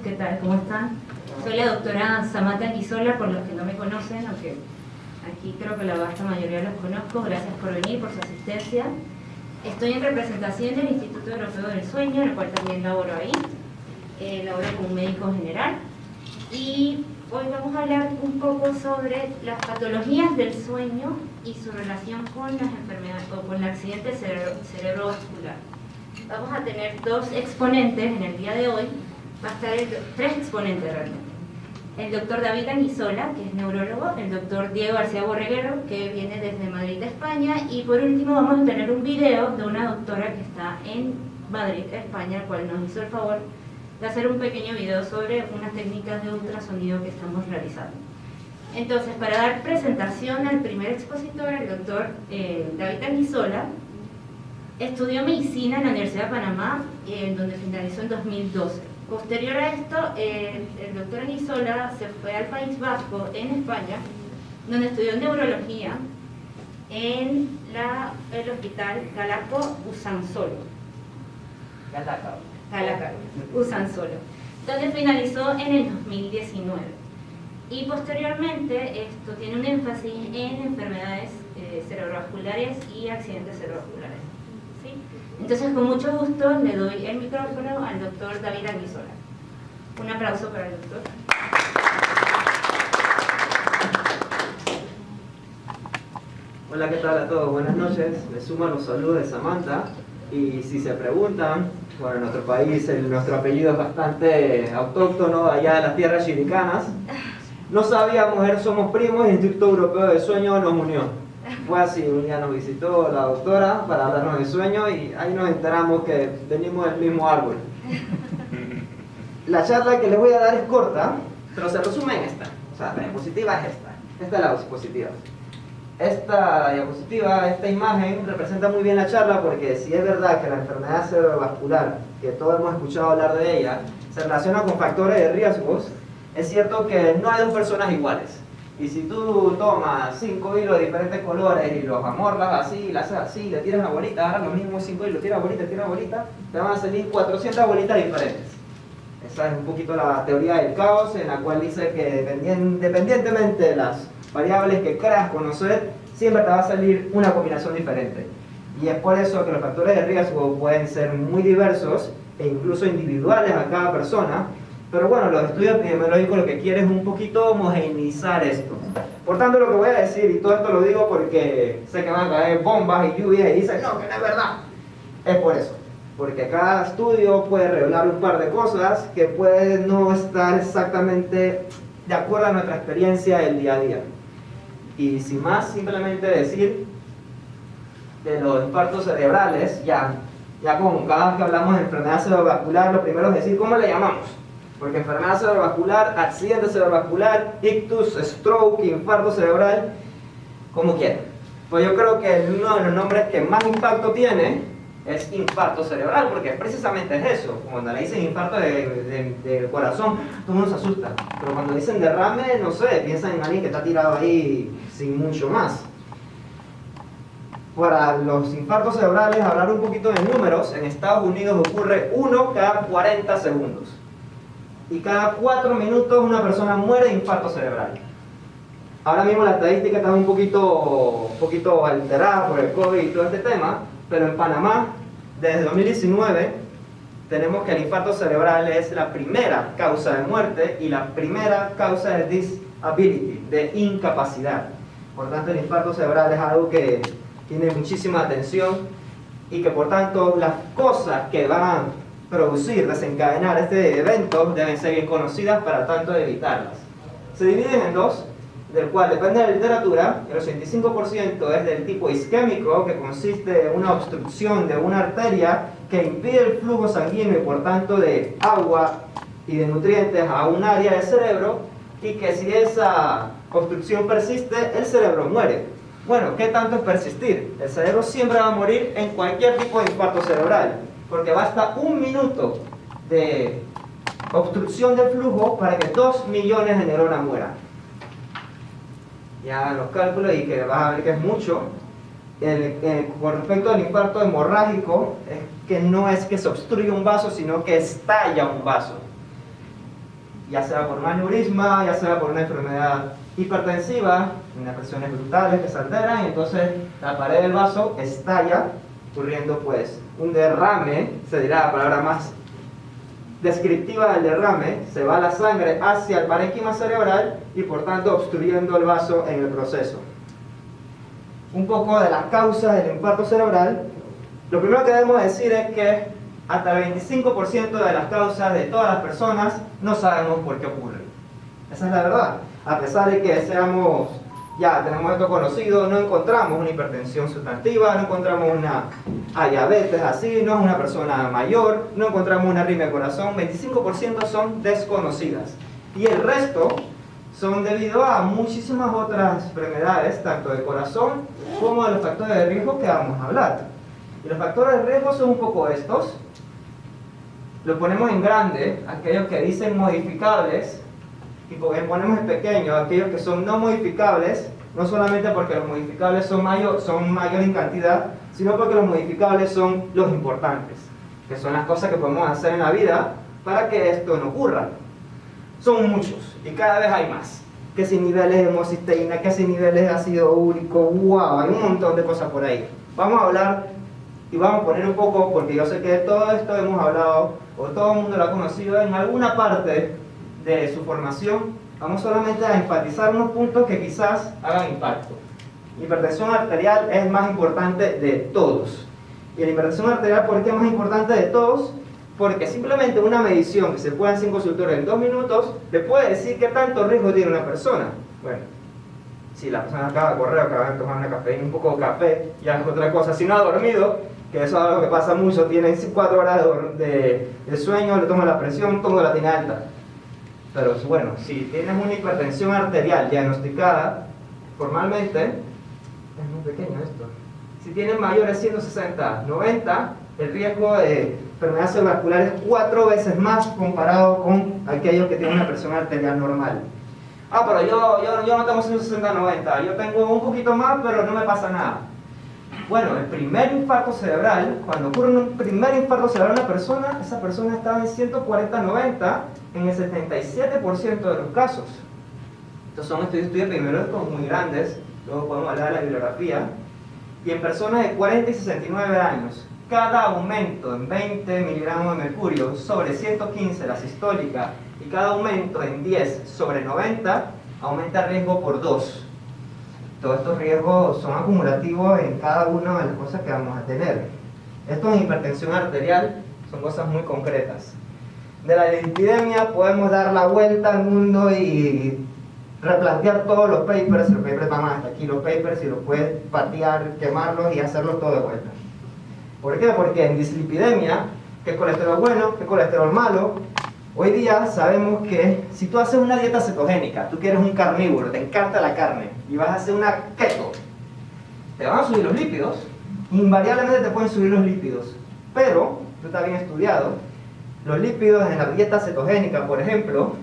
¿qué tal? ¿Cómo están? Soy la doctora Samantha Anguissola, por los que no me conocen, aunque aquí creo que la vasta mayoría los conozco. Gracias por venir, por su asistencia. Estoy en representación del Instituto Europeo del Sueño, en el cual también laboro ahí. Laboro como médico general. Y hoy vamos a hablar un poco sobre las patologías del sueño y su relación con las enfermedades o con el accidente cerebrovascular. Vamos a tener dos exponentes en el día de hoy. Va a estar tres exponentes realmente. El doctor David Anguissola, que es neurólogo, el doctor Diego García Borreguero, que viene desde Madrid, España, y por último vamos a tener un video de una doctora que está en Madrid, España, el cual nos hizo el favor de hacer un pequeño video sobre unas técnicas de ultrasonido que estamos realizando. Entonces, para dar presentación al primer expositor, el doctor David Anguissola, estudió medicina en la Universidad de Panamá, donde finalizó en 2012. Posterior a esto, el doctor Anguissola se fue al País Vasco, en España, donde estudió neurología en el hospital Galaco-Usansolo. Usansolo, donde finalizó en el 2019. Y posteriormente esto tiene un énfasis en enfermedades cerebrovasculares y accidentes cerebrovasculares. ¿Sí? Entonces, con mucho gusto le doy el micrófono al doctor David Anguissola. Un aplauso para el doctor. Hola, ¿qué tal a todos? Buenas noches. Me suman los saludos de Samantha. Y si se preguntan, bueno, en nuestro país nuestro apellido es bastante autóctono, allá de las tierras chiricanas. No sabíamos, somos primos y el Instituto Europeo del Sueño nos unió. Fue así, un día nos visitó la doctora para hablarnos de sueño y ahí nos enteramos que venimos del mismo árbol. La charla que les voy a dar es corta, pero se resume en esta. O sea, la diapositiva es esta. Esta es la diapositiva. Esta diapositiva, esta imagen representa muy bien la charla porque si es verdad que la enfermedad cerebrovascular, que todos hemos escuchado hablar de ella, se relaciona con factores de riesgos, es cierto que no hay dos personas iguales. Y si tú tomas 5 hilos de diferentes colores y los amorlas así, las haces así, le tiras una bolita, ahora lo mismo 5 hilos, tira bolita, te van a salir 400 bolitas diferentes. Esa es un poquito la teoría del caos, en la cual dice que independientemente de las variables que creas conocer, siempre te va a salir una combinación diferente. Y es por eso que los factores de riesgo pueden ser muy diversos e incluso individuales a cada persona. Pero bueno, los estudios epidemiológicos lo que quieren es un poquito homogeneizar esto. Por tanto, lo que voy a decir, y todo esto lo digo porque sé que van a caer bombas y lluvias y dicen, no, que no es verdad. Es por eso. Porque cada estudio puede revelar un par de cosas que pueden no estar exactamente de acuerdo a nuestra experiencia del día a día. Y sin más, simplemente decir de los infartos cerebrales, ya como cada vez que hablamos de enfermedad cerebrovascular, lo primero es decir cómo le llamamos. Porque enfermedad cerebrovascular, accidente cerebrovascular, ictus, stroke, infarto cerebral, como quieran. Pues yo creo que uno de los nombres que más impacto tiene es infarto cerebral, porque precisamente es eso. Cuando le dicen infarto de corazón, todo el mundo se asusta. Pero cuando dicen derrame, no sé, piensan en alguien que está tirado ahí sin mucho más. Para los infartos cerebrales, hablar un poquito de números, en Estados Unidos ocurre 1 cada 40 segundos. Y cada 4 minutos una persona muere de infarto cerebral. Ahora mismo la estadística está un poquito alterada por el COVID y todo este tema, pero en Panamá, desde 2019, tenemos que el infarto cerebral es la primera causa de muerte y la primera causa de disability, de incapacidad. Por tanto, el infarto cerebral es algo que tiene muchísima atención y que por tanto las cosas que van a desencadenar este evento deben ser bien conocidas para tanto evitarlas. Se dividen en dos, del cual depende de la literatura, el 85% es del tipo isquémico, que consiste en una obstrucción de una arteria que impide el flujo sanguíneo y por tanto de agua y de nutrientes a un área del cerebro, y que si esa obstrucción persiste, el cerebro muere. Bueno, ¿qué tanto es persistir? El cerebro siempre va a morir en cualquier tipo de infarto cerebral, porque basta 1 minuto de obstrucción del flujo para que 2 millones de neuronas mueran. Ya hagan los cálculos y que vas a ver que es mucho. Con respecto al infarto hemorrágico, es que no es que se obstruye un vaso, sino que estalla un vaso. ya sea por un aneurisma, ya sea por una enfermedad hipertensiva, unas presiones brutales que se alteran, y entonces la pared del vaso estalla, ocurriendo pues un derrame, se dirá la palabra más descriptiva del derrame, se va la sangre hacia el parénquima cerebral y por tanto obstruyendo el vaso en el proceso. Un poco de las causas del infarto cerebral. Lo primero que debemos decir es que hasta el 25% de las causas de todas las personas no sabemos por qué ocurren. Esa es la verdad. A pesar de que ya tenemos esto conocido, no encontramos una hipertensión sustantiva, no encontramos una diabetes así, no es una persona mayor, no encontramos una arritmia de corazón. 25% son desconocidas. Y el resto son debido a muchísimas otras enfermedades, tanto de corazón como de los factores de riesgo que vamos a hablar. Y los factores de riesgo son un poco estos. Lo ponemos en grande, aquellos que dicen modificables, y ponemos en pequeño aquellos que son no modificables, no solamente porque los modificables son mayor en cantidad, sino porque los modificables son los importantes, que son las cosas que podemos hacer en la vida para que esto no ocurra. Son muchos, y cada vez hay más. Que si niveles de homocisteína, que si niveles de ácido úrico, wow, hay un montón de cosas por ahí. Vamos a hablar y vamos a poner un poco, porque yo sé que de todo esto hemos hablado, o todo el mundo lo ha conocido en alguna parte de su formación. Vamos solamente a enfatizar unos puntos que quizás hagan impacto. La hipertensión arterial es más importante de todos. Y la hipertensión arterial, ¿por qué es más importante de todos? Porque simplemente una medición que se puede hacer en consultorio en 2 minutos le puede decir qué tanto riesgo tiene una persona. Bueno, si la persona acaba de correr, acaba de tomar una cafeína, un poco de café, ya es otra cosa. Si no ha dormido, que eso es algo que pasa mucho, tiene 4 horas de sueño, le toma la presión, todo la tiene alta. Pero bueno, si tienes una hipertensión arterial diagnosticada formalmente, es muy pequeño esto. Si tienes mayores 160, 90, el riesgo de enfermedad cerebrovascular es 4 veces más comparado con aquellos que tienen una presión arterial normal. Ah, pero yo no tengo 160, 90, yo tengo un poquito más, pero no me pasa nada. Bueno, el primer infarto cerebral, cuando ocurre un primer infarto cerebral en una persona, esa persona estaba en 140-90 en el 77% de los casos. Estos son estudios epidemiológicos muy grandes, luego podemos hablar de la bibliografía. Y en personas de 40 y 69 años, cada aumento en 20 miligramos de mercurio sobre 115 la sistólica y cada aumento en 10 sobre 90 aumenta el riesgo por 2. Todos estos riesgos son acumulativos en cada una de las cosas que vamos a tener. Esto en hipertensión arterial son cosas muy concretas. De la lipidemia podemos dar la vuelta al mundo y replantear todos los papers van hasta aquí, los papers, y los puedes patear, quemarlos y hacerlos todo de vuelta. ¿Por qué? Porque en dislipidemia, ¿qué colesterol bueno? ¿Qué colesterol malo? Hoy día sabemos que si tú haces una dieta cetogénica, tú que eres un carnívoro, te encanta la carne, y vas a hacer una keto, te van a subir los lípidos, invariablemente te pueden subir los lípidos, pero, tú estás bien estudiado, los lípidos en la dieta cetogénica, por ejemplo,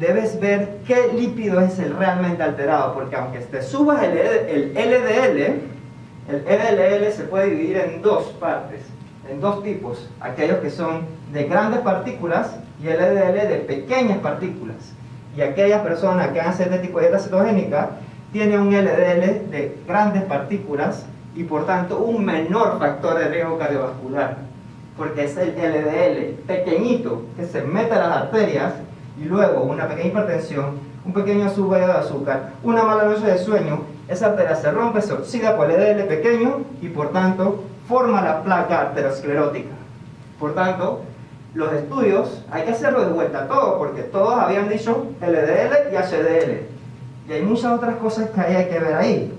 debes ver qué lípido es el realmente alterado, porque aunque te subas el LDL se puede dividir en 2 partes, en 2 tipos, aquellos que son de grandes partículas y el LDL de pequeñas partículas. Y aquellas personas que hacen este tipo de dieta cetogénica tienen un LDL de grandes partículas y por tanto un menor factor de riesgo cardiovascular, porque es el LDL pequeñito que se mete a las arterias y luego una pequeña hipertensión, un pequeño subo de azúcar, una mala noche de sueño, esa arteria se rompe, se oxida por el LDL pequeño y por tanto forma la placa arteriosclerótica. Por tanto, los estudios hay que hacerlo de vuelta todo, porque todos habían dicho LDL y HDL. Y hay muchas otras cosas que hay que ver ahí.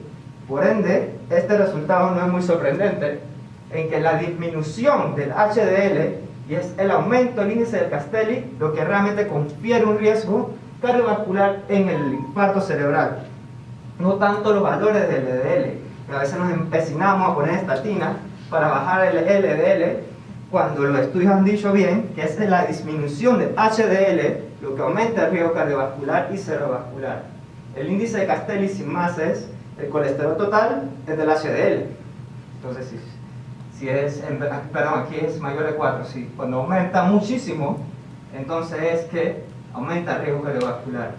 Por ende, este resultado no es muy sorprendente, en que la disminución del HDL y es el aumento del índice del Castelli lo que realmente confiere un riesgo cardiovascular en el infarto cerebral. No tanto los valores del LDL, que a veces nos empecinamos a poner estatina para bajar el LDL, cuando los estudios han dicho bien que es la disminución del HDL lo que aumenta el riesgo cardiovascular y cerebrovascular. El índice de Castelli sin más es el colesterol total es del HDL. Entonces, aquí es mayor de 4, cuando aumenta muchísimo entonces es que aumenta el riesgo cardiovascular.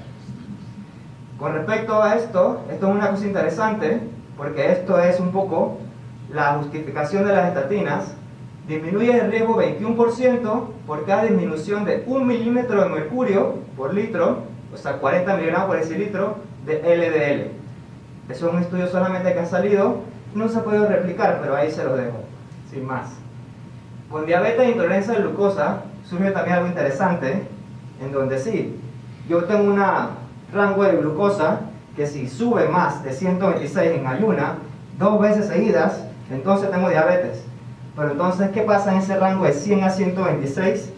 Con respecto a esto es una cosa interesante, porque esto es un poco la justificación de las estatinas. Disminuye el riesgo 21% por cada disminución de 1 milímetro de mercurio por litro, o sea 40 miligramos por decilitro de LDL. Eso es un estudio solamente que ha salido, no se ha podido replicar, pero ahí se lo dejo, sin más. Con diabetes e intolerancia a la glucosa surge también algo interesante, en donde sí, yo tengo un rango de glucosa que si sube más de 126 en ayuna, 2 veces seguidas, entonces tengo diabetes. Pero entonces, ¿qué pasa en ese rango de 100 a 126?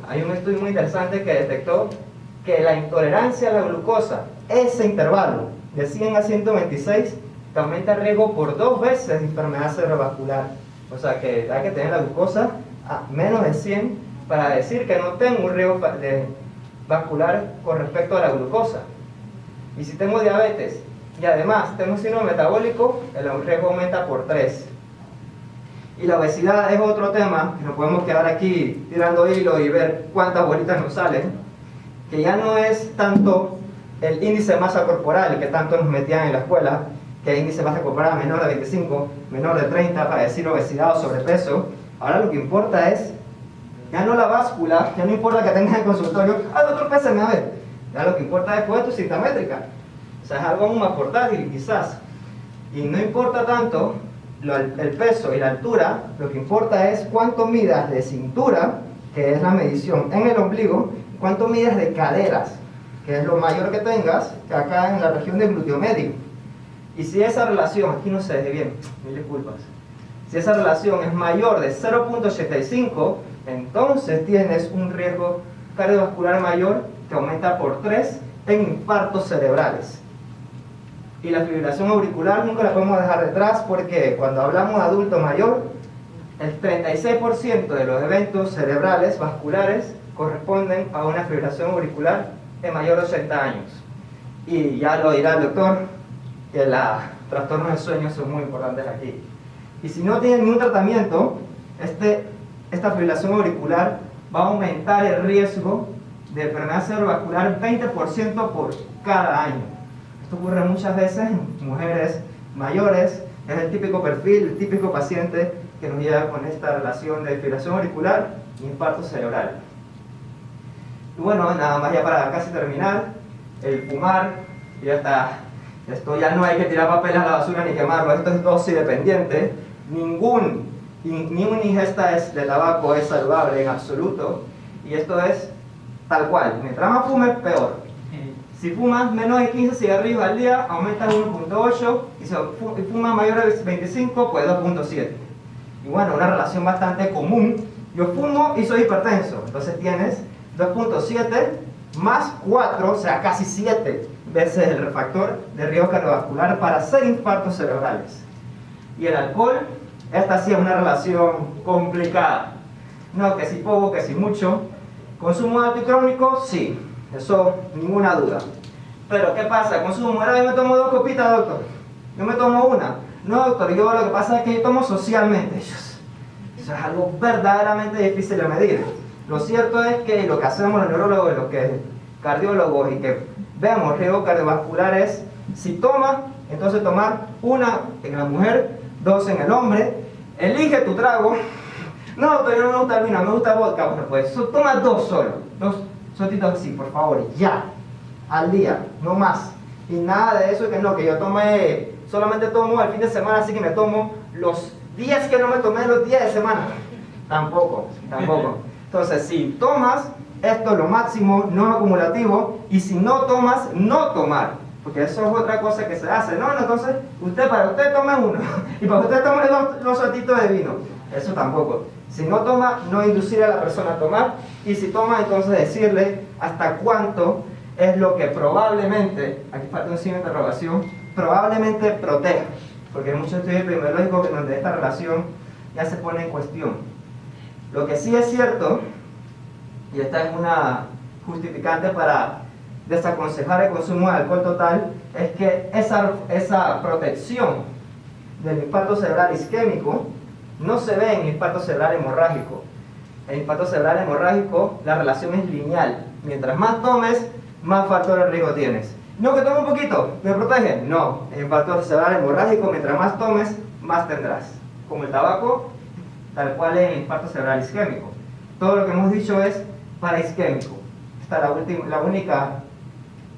Hay un estudio muy interesante que detectó que la intolerancia a la glucosa, ese intervalo de 100 a 126, te aumenta el riesgo por 2 veces de enfermedad cerebrovascular. O sea que hay que tener la glucosa a menos de 100 para decir que no tengo un riesgo vascular con respecto a la glucosa. Y si tengo diabetes y además tengo síndrome metabólico, el riesgo aumenta por 3. Y la obesidad es otro tema, que nos podemos quedar aquí tirando hilo y ver cuántas bolitas nos salen, que ya no es tanto el índice de masa corporal que tanto nos metían en la escuela, que el índice de masa corporal menor de 25, menor de 30 para decir obesidad o sobrepeso. Ahora lo que importa es, ya no la báscula, ya no importa que tengas el consultorio, doctor, pésame a ver. Ya lo que importa es tu cinta métrica. O sea, es algo aún más portátil quizás. Y no importa tanto el peso y la altura, lo que importa es cuánto midas de cintura, que es la medición en el ombligo, cuánto midas de caderas, que es lo mayor que tengas, que acá en la región del glúteo medio. Y si esa relación, aquí no se ve bien, mil disculpas, si esa relación es mayor de 0.85, entonces tienes un riesgo cardiovascular mayor que aumenta por 3 en infartos cerebrales. Y la fibrilación auricular nunca la podemos dejar detrás, porque cuando hablamos de adulto mayor, el 36% de los eventos cerebrales vasculares corresponden a una fibrilación auricular de mayor de 80 años. Y ya lo dirá el doctor, que los trastornos del sueño son muy importantes aquí. Y si no tienen ningún tratamiento, esta fibrilación auricular va a aumentar el riesgo de enfermedad cerebrovascular 20% por cada año. Esto ocurre muchas veces en mujeres mayores, es el típico perfil, el típico paciente que nos llega con esta relación de fibrilación auricular y infarto cerebral. Y bueno, nada más ya para casi terminar, el fumar, ya está, esto ya no hay que tirar papel a la basura ni quemarlo, esto es dosis dependiente, ninguna ingesta de tabaco es saludable en absoluto, y esto es tal cual, mientras más fumes, peor. Si fumas menos de 15 cigarrillos al día, aumenta 1.8, y si fumas mayor de 25, pues 2.7. Y bueno, una relación bastante común, yo fumo y soy hipertenso, entonces tienes 2.7 más 4, o sea casi 7 veces el factor de riesgo cardiovascular para hacer infartos cerebrales. Y el alcohol, esta sí es una relación complicada. No, que si poco, que si mucho. Consumo alto y crónico, sí, eso ninguna duda. Pero ¿qué pasa? Consumo, ahora yo me tomo 2 copitas, doctor. Yo me tomo una. No, doctor, yo lo que pasa es que yo tomo socialmente. Eso es algo verdaderamente difícil de medir. Lo cierto es que lo que hacemos los neurólogos, los cardiólogos y que vemos riesgo cardiovascular es, si toma, entonces tomar 1 en la mujer, 2 en el hombre, elige tu trago. No, doctor, no me gusta el vino, me gusta el vodka. Bueno, pues toma 2 solo, 2 sotitos así, por favor, ya, al día, no más. Y nada de eso que no, que yo tomé, solamente tomo el fin de semana, así que me tomo los días que no me tomé los días de semana. Tampoco. Entonces, si tomas, esto es lo máximo, no es acumulativo, y si no tomas, no tomar, porque eso es otra cosa que se hace. No, entonces, para usted tome 1, y para usted tome 2 sotitos de vino. Eso tampoco. Si no toma, no inducir a la persona a tomar, y si toma, entonces decirle hasta cuánto es lo que probablemente, aquí falta un signo de interrogación, probablemente proteja, porque hay muchos estudios epidemiológicos donde esta relación ya se pone en cuestión. Lo que sí es cierto, y esta es una justificante para desaconsejar el consumo de alcohol total, es que esa protección del infarto cerebral isquémico no se ve en el infarto cerebral hemorrágico. el infarto cerebral hemorrágico, la relación es lineal. Mientras más tomes, más factor de riesgo tienes. No, que tome un poquito, ¿me protege? No, el infarto cerebral hemorrágico, mientras más tomes, más tendrás. Como el tabaco, tal cual es el infarto cerebral isquémico. Todo lo que hemos dicho es para isquémico. Esta es la única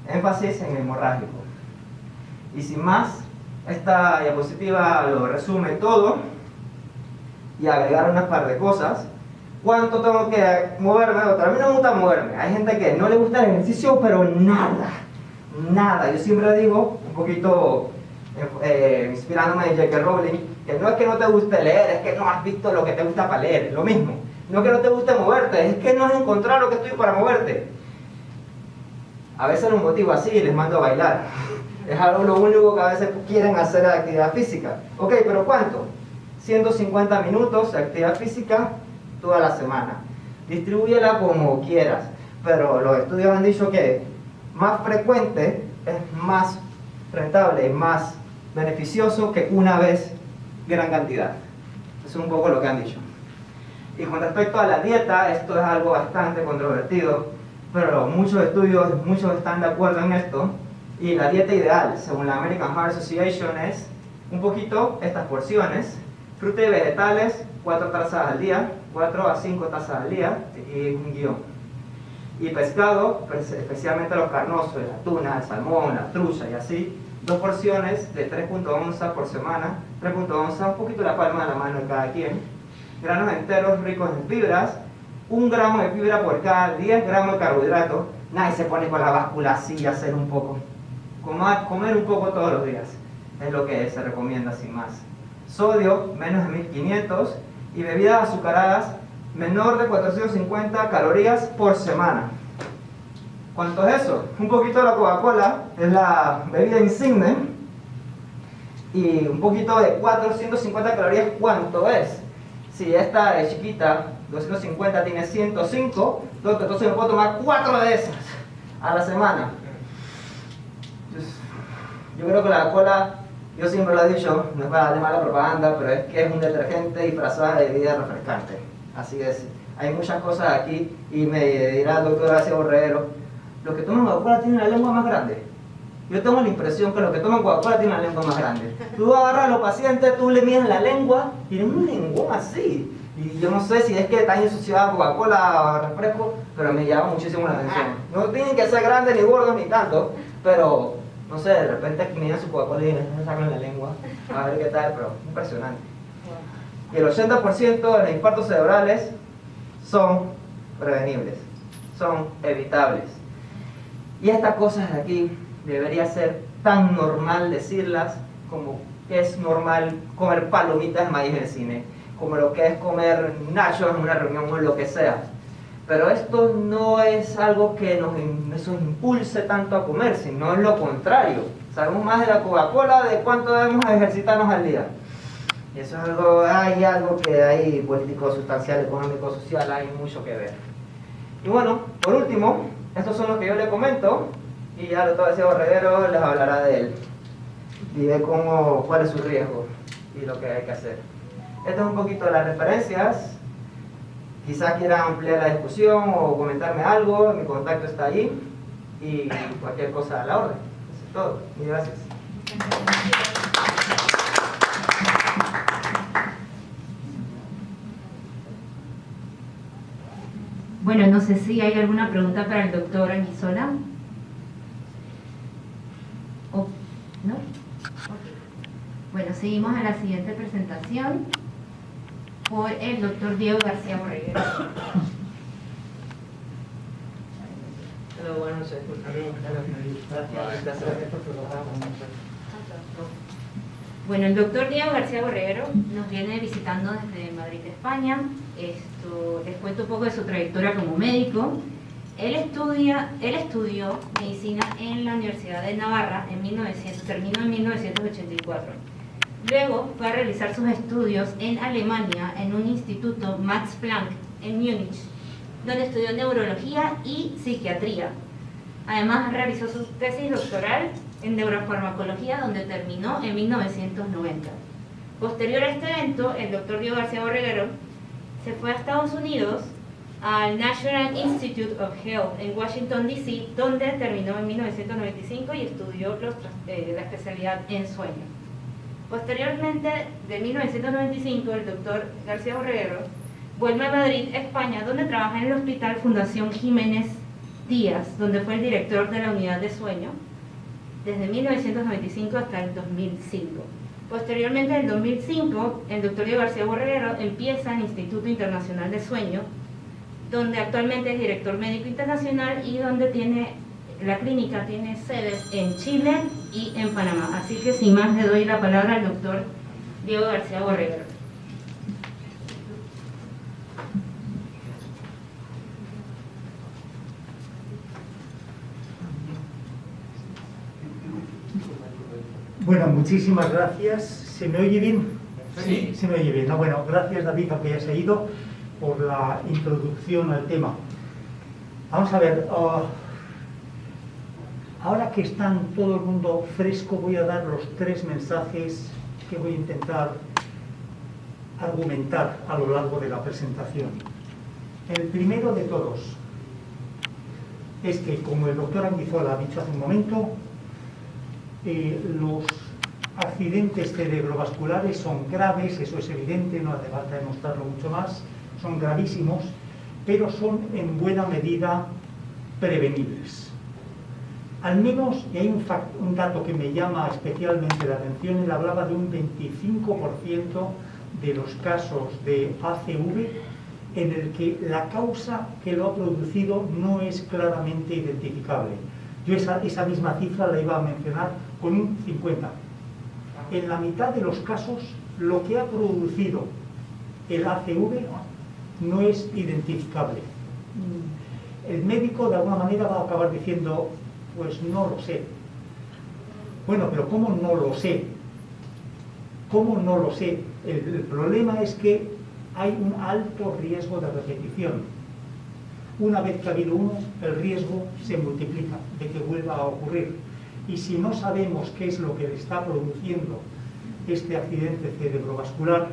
énfasis en hemorrágico. Y sin más, esta diapositiva lo resume todo y agregar unas par de cosas. ¿Cuánto tengo que moverme? A mí no me gusta moverme. Hay gente que no le gusta el ejercicio, pero nada. Yo siempre digo, un poquito inspirándome de J.K. Rowling, que no es que no te guste leer, es que no has visto lo que te gusta para leer, lo mismo. No es que no te guste moverte, es que no has encontrado lo que estoy para moverte. A veces los motivo así y les mando a bailar. Es algo lo único que a veces quieren hacer de actividad física. Ok, pero ¿cuánto? 150 minutos de actividad física toda la semana. Distribúyela como quieras, pero los estudios han dicho que más frecuente es más rentable y más beneficioso que una vez gran cantidad. Eso es un poco lo que han dicho. Y con respecto a la dieta, esto es algo bastante controvertido, pero muchos estudios, muchos están de acuerdo en esto. Y la dieta ideal, según la American Heart Association, es un poquito estas porciones: fruta y vegetales, 4 tazas al día, 4 a 5 tazas al día, y un guión. Y pescado, especialmente los carnosos, la tuna, el salmón, la trucha y así, 2 porciones de 3.2 onzas por semana, 3.2 onzas, un poquito la palma de la mano de cada quien. Granos enteros ricos en fibras, 1 gramo de fibra por cada 10 gramos de carbohidratos. Nadie se pone con la báscula así a hacer un poco. Comer un poco todos los días es lo que se recomienda sin más. Sodio, menos de 1500, y bebidas azucaradas, menor de 450 calorías por semana. ¿Cuánto es eso? Un poquito de la Coca-Cola, es la bebida insigne, y un poquito de 450 calorías, ¿cuánto es? Si esta es chiquita, 250 tiene 105, entonces me puedo tomar 4 de esas a la semana. Yo creo que la cola, yo siempre lo he dicho, no es para darle mala propaganda, pero es que es un detergente disfrazado de bebida refrescante. Así es, hay muchas cosas aquí, y me dirá el doctor García Borrero, los que toman Coca-Cola tienen la lengua más grande. Yo tengo la impresión que los que toman Coca-Cola tienen la lengua más grande. Tú agarras a los pacientes, tú le mides la lengua, tienen un lengua así. Y yo no sé si es que está ensuciada Coca-Cola o refresco, pero me llama muchísimo la atención. No tienen que ser grandes ni gordos ni tanto, pero no sé, de repente aquí miran su Coca-Cola y les sacan la lengua, a ver qué tal, pero impresionante. Y el 80% de los infartos cerebrales son prevenibles, son evitables. Y estas cosas de aquí debería ser tan normal decirlas como que es normal comer palomitas de maíz en el cine, como lo que es comer nachos en una reunión o lo que sea. Pero esto no es algo que nos impulse tanto a comer, sino es lo contrario. Sabemos más de la Coca-Cola, de cuánto debemos ejercitarnos al día. Y eso es algo, hay algo que hay político, sustancial, económico, social, hay mucho que ver. Y bueno, por último, estos son los que yo le comento, y ya el doctor García Borrero les hablará de él. Y de cuál es su riesgo y lo que hay que hacer. Esto es un poquito de las referencias. Quizás quieran ampliar la discusión o comentarme algo, mi contacto está allí, y cualquier cosa a la orden. Eso es todo. Muchas gracias. Bueno, no sé si hay alguna pregunta para el doctor Anguissola. ¿No? Okay. Bueno, seguimos a la siguiente presentación por el doctor Diego García Borrero. Buenas noches. Bueno, el doctor Diego García Borrero nos viene visitando desde Madrid, España. Les cuento un poco de su trayectoria como médico. Él estudió medicina en la Universidad de Navarra terminó en 1984. Luego fue a realizar sus estudios en Alemania en un instituto Max Planck en Múnich, donde estudió neurología y psiquiatría. Además realizó su tesis doctoral en neurofarmacología, donde terminó en 1990. Posterior a este evento, el doctor Diego García Borrero se fue a Estados Unidos al National Institute of Health en Washington, D.C., donde terminó en 1995 y estudió la especialidad en sueño. Posteriormente, de 1995, el doctor García Borrero vuelve a Madrid, España, donde trabaja en el Hospital Fundación Jiménez Díaz, donde fue el director de la unidad de sueño desde 1995 hasta el 2005. Posteriormente, en el 2005, el doctor Diego García Borrero empieza el Instituto Internacional de Sueño, donde actualmente es director médico internacional y donde la clínica tiene sedes en Chile y en Panamá. Así que sin más le doy la palabra al doctor Diego García Borrero. Bueno, muchísimas gracias. ¿Se me oye bien? Sí. Se me oye bien. No, bueno, gracias David, aunque ya se ha ido, por la introducción al tema. Vamos a ver, ahora que están todo el mundo fresco, voy a dar los 3 mensajes que voy a intentar argumentar a lo largo de la presentación. El primero de todos es que, como el doctor Anguizola ha dicho hace un momento, los accidentes cerebrovasculares son graves, eso es evidente, no hace falta demostrarlo mucho más, son gravísimos, pero son en buena medida prevenibles. Al menos, y hay un dato que me llama especialmente la atención, él hablaba de un 25% de los casos de ACV en el que la causa que lo ha producido no es claramente identificable. Yo esa misma cifra la iba a mencionar con un 50%. En la mitad de los casos, lo que ha producido el ACV no es identificable. El médico de alguna manera va a acabar diciendo, pues no lo sé. Bueno, pero ¿cómo no lo sé? ¿Cómo no lo sé? El problema es que hay un alto riesgo de repetición. Una vez que ha habido uno, el riesgo se multiplica de que vuelva a ocurrir. Y si no sabemos qué es lo que le está produciendo este accidente cerebrovascular,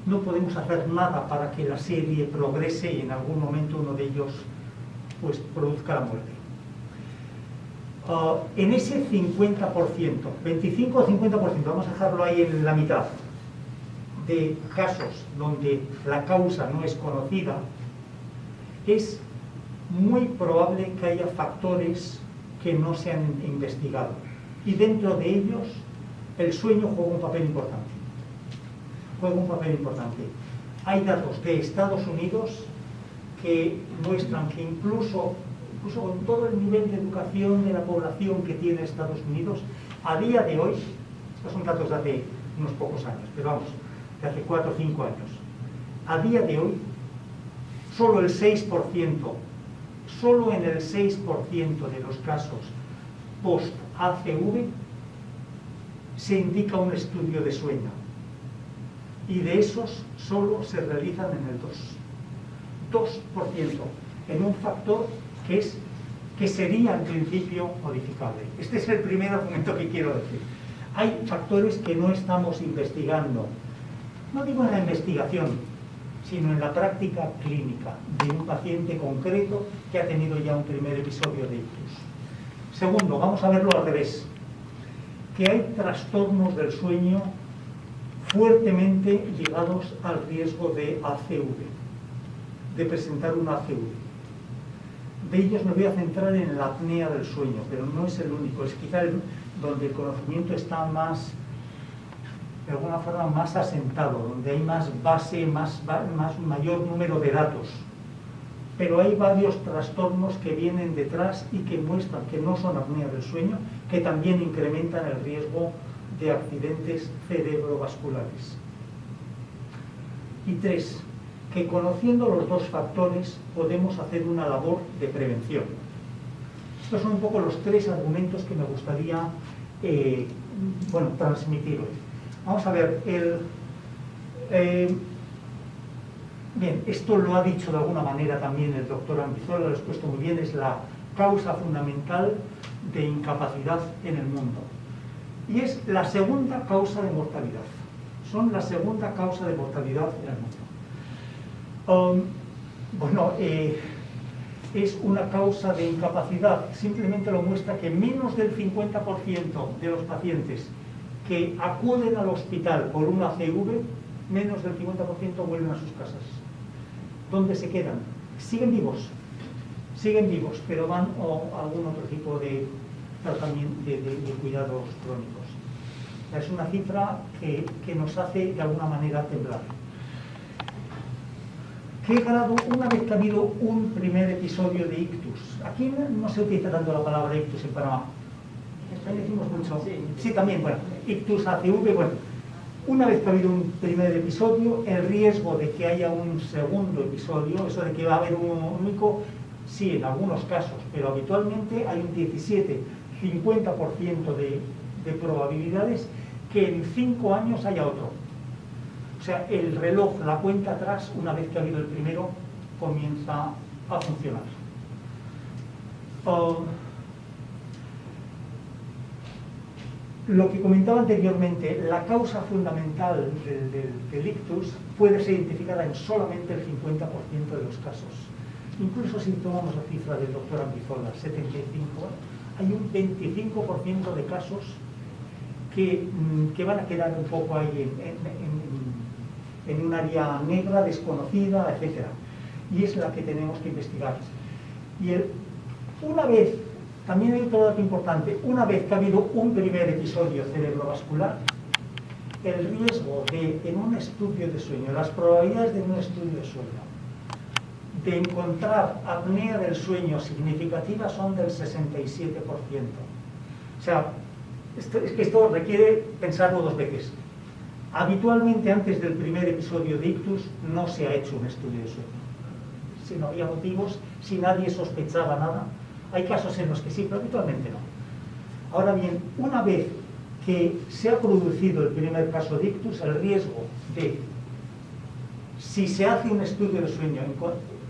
no podemos hacer nada para que la serie progrese y en algún momento uno de ellos pues produzca la muerte. En ese 50%, 25 o 50%, vamos a dejarlo ahí en la mitad, de casos donde la causa no es conocida, es muy probable que haya factores que no se han investigado. Y dentro de ellos, el sueño juega un papel importante. Juega un papel importante. Hay datos de Estados Unidos que muestran que incluso con todo el nivel de educación de la población que tiene Estados Unidos, a día de hoy, estos son datos de hace unos pocos años, pero vamos, de hace 4 o 5 años, a día de hoy, solo el 6%, solo en el 6% de los casos post-ACV se indica un estudio de sueño. Y de esos solo se realizan en el 2%, en un factor que sería en principio modificable. Este es el primer argumento que quiero decir. Hay factores que no estamos investigando, no digo en la investigación, sino en la práctica clínica de un paciente concreto que ha tenido ya un primer episodio de ictus. Segundo, vamos a verlo al revés, que hay trastornos del sueño fuertemente ligados al riesgo de ACV, de presentar un ACV. De ellos me voy a centrar en la apnea del sueño, pero no es el único, es quizá donde el conocimiento está más, de alguna forma, más asentado, donde hay más base, mayor número de datos. Pero hay varios trastornos que vienen detrás y que muestran que no son apnea del sueño, que también incrementan el riesgo de accidentes cerebrovasculares. Y 3, que conociendo los 2 factores podemos hacer una labor de prevención. Estos son un poco los 3 argumentos que me gustaría transmitir hoy. Vamos a ver, bien, esto lo ha dicho de alguna manera también el doctor Anguizola, lo ha expuesto muy bien, es la causa fundamental de incapacidad en el mundo. Y es la segunda causa de mortalidad. Son la segunda causa de mortalidad en el mundo. Bueno, es una causa de incapacidad. Simplemente lo muestra que menos del 50% de los pacientes que acuden al hospital por una CV, menos del 50% vuelven a sus casas. ¿Dónde se quedan? Siguen vivos, pero van a algún otro tipo de tratamiento, de cuidados crónicos. Es una cifra que nos hace de alguna manera temblar. ¿Qué grado, una vez que ha habido un primer episodio de ictus? Aquí no se utiliza tanto la palabra ictus en Panamá. Ahí decimos mucho. Sí, también, bueno, ictus, ACV, bueno. Una vez que ha habido un primer episodio, el riesgo de que haya un segundo episodio, eso de que va a haber un único, sí, en algunos casos, pero habitualmente hay un 17-50% de probabilidades que en 5 años haya otro. O sea, el reloj, la cuenta atrás, una vez que ha habido el primero, comienza a funcionar. Lo que comentaba anteriormente, la causa fundamental del ictus puede ser identificada en solamente el 50% de los casos. Incluso si tomamos la cifra del doctor Ambizola, 75, hay un 25% de casos que van a quedar un poco ahí en un área negra, desconocida, etc. Y es la que tenemos que investigar. Y una vez, también hay otro dato importante, una vez que ha habido un primer episodio cerebrovascular, el riesgo de, en un estudio de sueño, las probabilidades de un estudio de sueño, de encontrar apnea del sueño significativa son del 67%. O sea, es que esto requiere pensarlo 2 veces. Habitualmente antes del primer episodio de ictus no se ha hecho un estudio de sueño. Si no había motivos, si nadie sospechaba nada. Hay casos en los que sí, pero habitualmente no. Ahora bien, una vez que se ha producido el primer caso de ictus, el riesgo de, si se hace un estudio de sueño,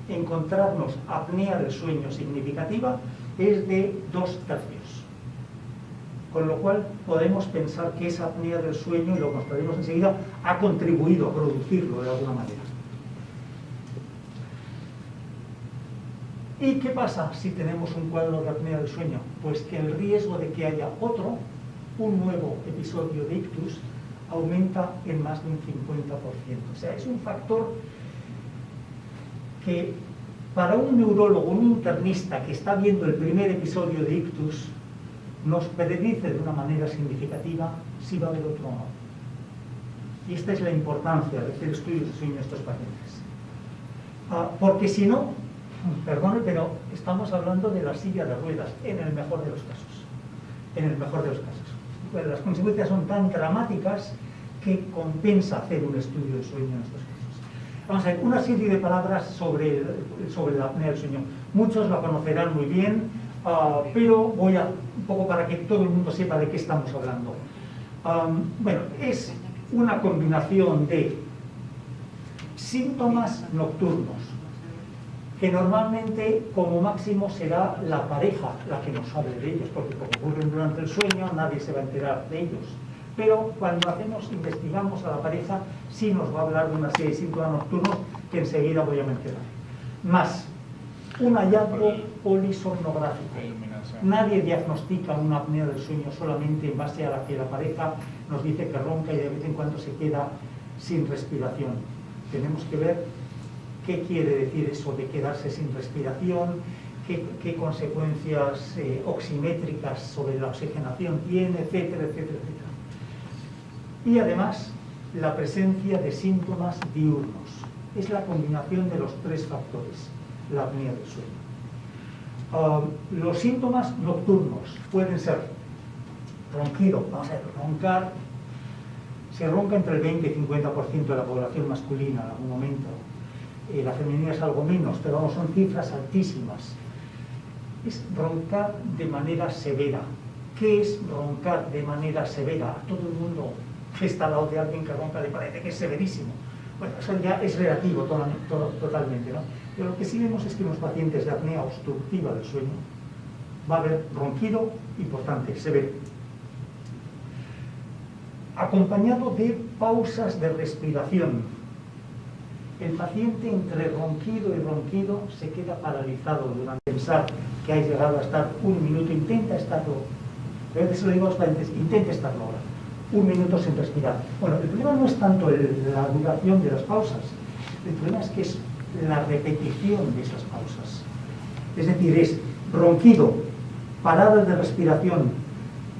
encontrarnos apnea del sueño significativa es de 2/3. Con lo cual podemos pensar que esa apnea del sueño, y lo mostraremos enseguida, ha contribuido a producirlo de alguna manera. ¿Y qué pasa si tenemos un cuadro de apnea del sueño? Pues que el riesgo de que haya un nuevo episodio de ictus, aumenta en más de un 50%. O sea, es un factor que para un neurólogo, un internista que está viendo el primer episodio de ictus, nos predice de una manera significativa si va a haber otro o no. Y esta es la importancia de hacer estudios de sueño en estos pacientes. Porque si no, perdone, pero estamos hablando de la silla de ruedas, en el mejor de los casos. En el mejor de los casos. Bueno, las consecuencias son tan dramáticas que compensa hacer un estudio de sueño en estos casos. Vamos a ver, una serie de palabras sobre la apnea del sueño. Muchos la conocerán muy bien, pero voy a, un poco para que todo el mundo sepa de qué estamos hablando. Bueno, es una combinación de síntomas nocturnos, que normalmente como máximo será la pareja la que nos hable de ellos, porque como ocurren durante el sueño nadie se va a enterar de ellos. Pero cuando investigamos a la pareja, sí nos va a hablar de una serie de síntomas nocturnos que enseguida voy a mencionar. Más, un hallazgo polisomnográfico. Nadie diagnostica una apnea del sueño solamente en base a la que la pareja nos dice que ronca y de vez en cuando se queda sin respiración. Tenemos que ver qué quiere decir eso de quedarse sin respiración, qué consecuencias oximétricas sobre la oxigenación tiene, etcétera, etcétera, etcétera. Y además, la presencia de síntomas diurnos. Es la combinación de los 3 factores, la apnea del sueño. Los síntomas nocturnos pueden ser ronquido, vamos a ver, roncar, se ronca entre el 20 y 50% de la población masculina en algún momento. La femenina es algo menos, pero vamos, son cifras altísimas. Es roncar de manera severa. ¿Qué es roncar de manera severa? A todo el mundo que está al lado de alguien que ronca le parece que es severísimo. Bueno, eso ya es relativo totalmente, ¿no? Pero lo que sí vemos es que en los pacientes de apnea obstructiva del sueño va a haber ronquido importante, severo, acompañado de pausas de respiración. el paciente entre ronquido y ronquido se queda paralizado durante pensar que ha llegado a estar un minuto, intenta estarlo. A veces lo digo a los pacientes, intenta estarlo ahora, un minuto sin respirar. Bueno, el problema no es tanto la duración de las pausas, el problema es que es la repetición de esas pausas. Es decir, es ronquido, parada de respiración,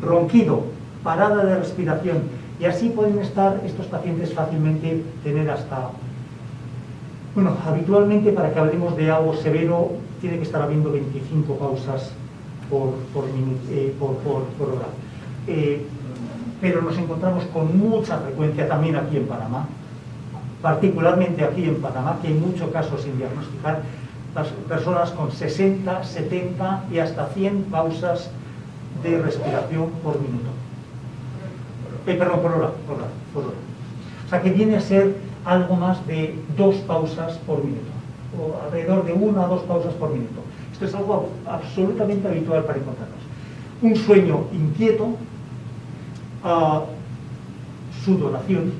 ronquido, parada de respiración, y así pueden estar estos pacientes fácilmente, tener hasta... Bueno, habitualmente para que hablemos de algo severo tiene que estar habiendo 25 pausas por hora. Pero nos encontramos con mucha frecuencia también aquí en Panamá, particularmente aquí en Panamá, que hay muchos casos sin diagnosticar, personas con 60, 70 y hasta 100 pausas de respiración por minuto. Perdón, por hora. O sea que viene a ser algo más de 2 pausas por minuto, o alrededor de 1 a 2 pausas por minuto. Esto es algo absolutamente habitual para encontrarnos. Un sueño inquieto, sudoración,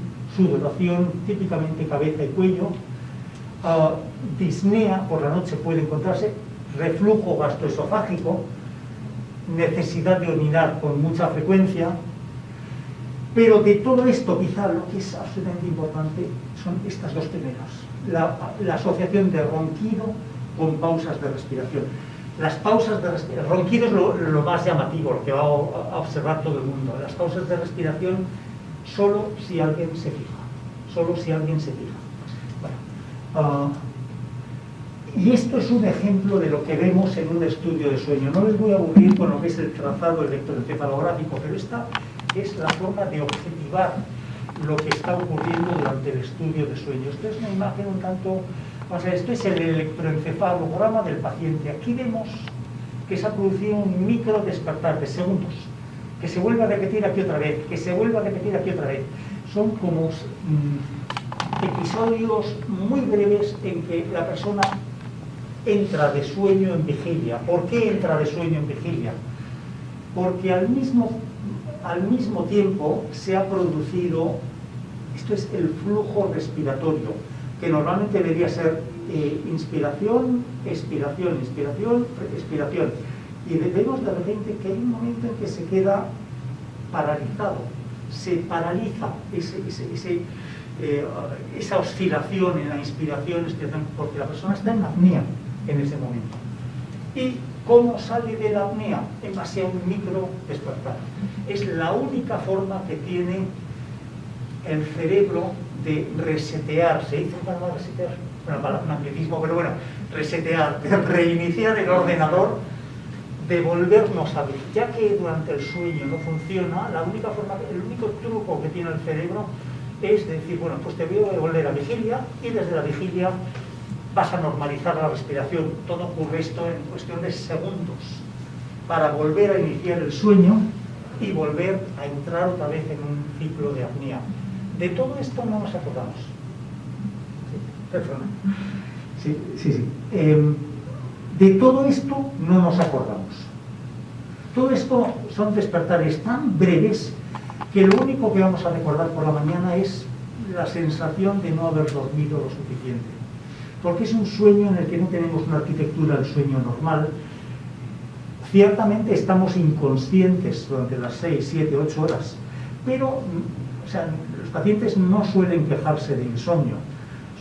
típicamente cabeza y cuello, disnea, por la noche puede encontrarse, reflujo gastroesofágico, necesidad de orinar con mucha frecuencia. Pero de todo esto, quizá lo que es absolutamente importante son estas dos primeras. La asociación de ronquido con pausas de respiración. Las pausas de respiración, el ronquido es lo más llamativo, lo que va a observar todo el mundo. Las pausas de respiración, solo si alguien se fija. Bueno, y esto es un ejemplo de lo que vemos en un estudio de sueño. No les voy a aburrir con lo que es el trazado electroencefalográfico, pero esta es la forma de objetivar lo que está ocurriendo durante el estudio de sueño. Esto es una imagen un tanto... O sea, esto es el electroencefalograma del paciente. Aquí vemos que se ha producido un micro despertar de segundos, que se vuelve a repetir aquí otra vez, Son como episodios muy breves en que la persona entra de sueño en vigilia. ¿Por qué entra de sueño en vigilia? Porque al mismo tiempo se ha producido, esto es el flujo respiratorio, que normalmente debería ser inspiración, expiración, inspiración, expiración. Y vemos de repente que hay un momento en que se queda paralizado, se paraliza esa oscilación en la inspiración, expiración, porque la persona está en apnea en ese momento. ¿Y cómo sale de la apnea? En base a un micro despertar. Es la única forma que tiene el cerebro de resetear, se dice para resetear, bueno, para magnetismo, pero bueno, resetear, de reiniciar el ordenador, de volvernos a ver. Ya que durante el sueño no funciona, la única forma, el único truco que tiene el cerebro es decir, bueno, pues te voy a volver a vigilia, y desde la vigilia vas a normalizar la respiración. Todo ocurre esto en cuestión de segundos, para volver a iniciar el sueño y volver a entrar otra vez en un ciclo de apnea. De todo esto no nos acordamos. Sí. De todo esto no nos acordamos. Todo esto son despertares tan breves que lo único que vamos a recordar por la mañana es la sensación de no haber dormido lo suficiente. Porque es un sueño en el que no tenemos una arquitectura del sueño normal. Ciertamente estamos inconscientes durante las 6, 7, 8 horas, pero los pacientes no suelen quejarse de insomnio,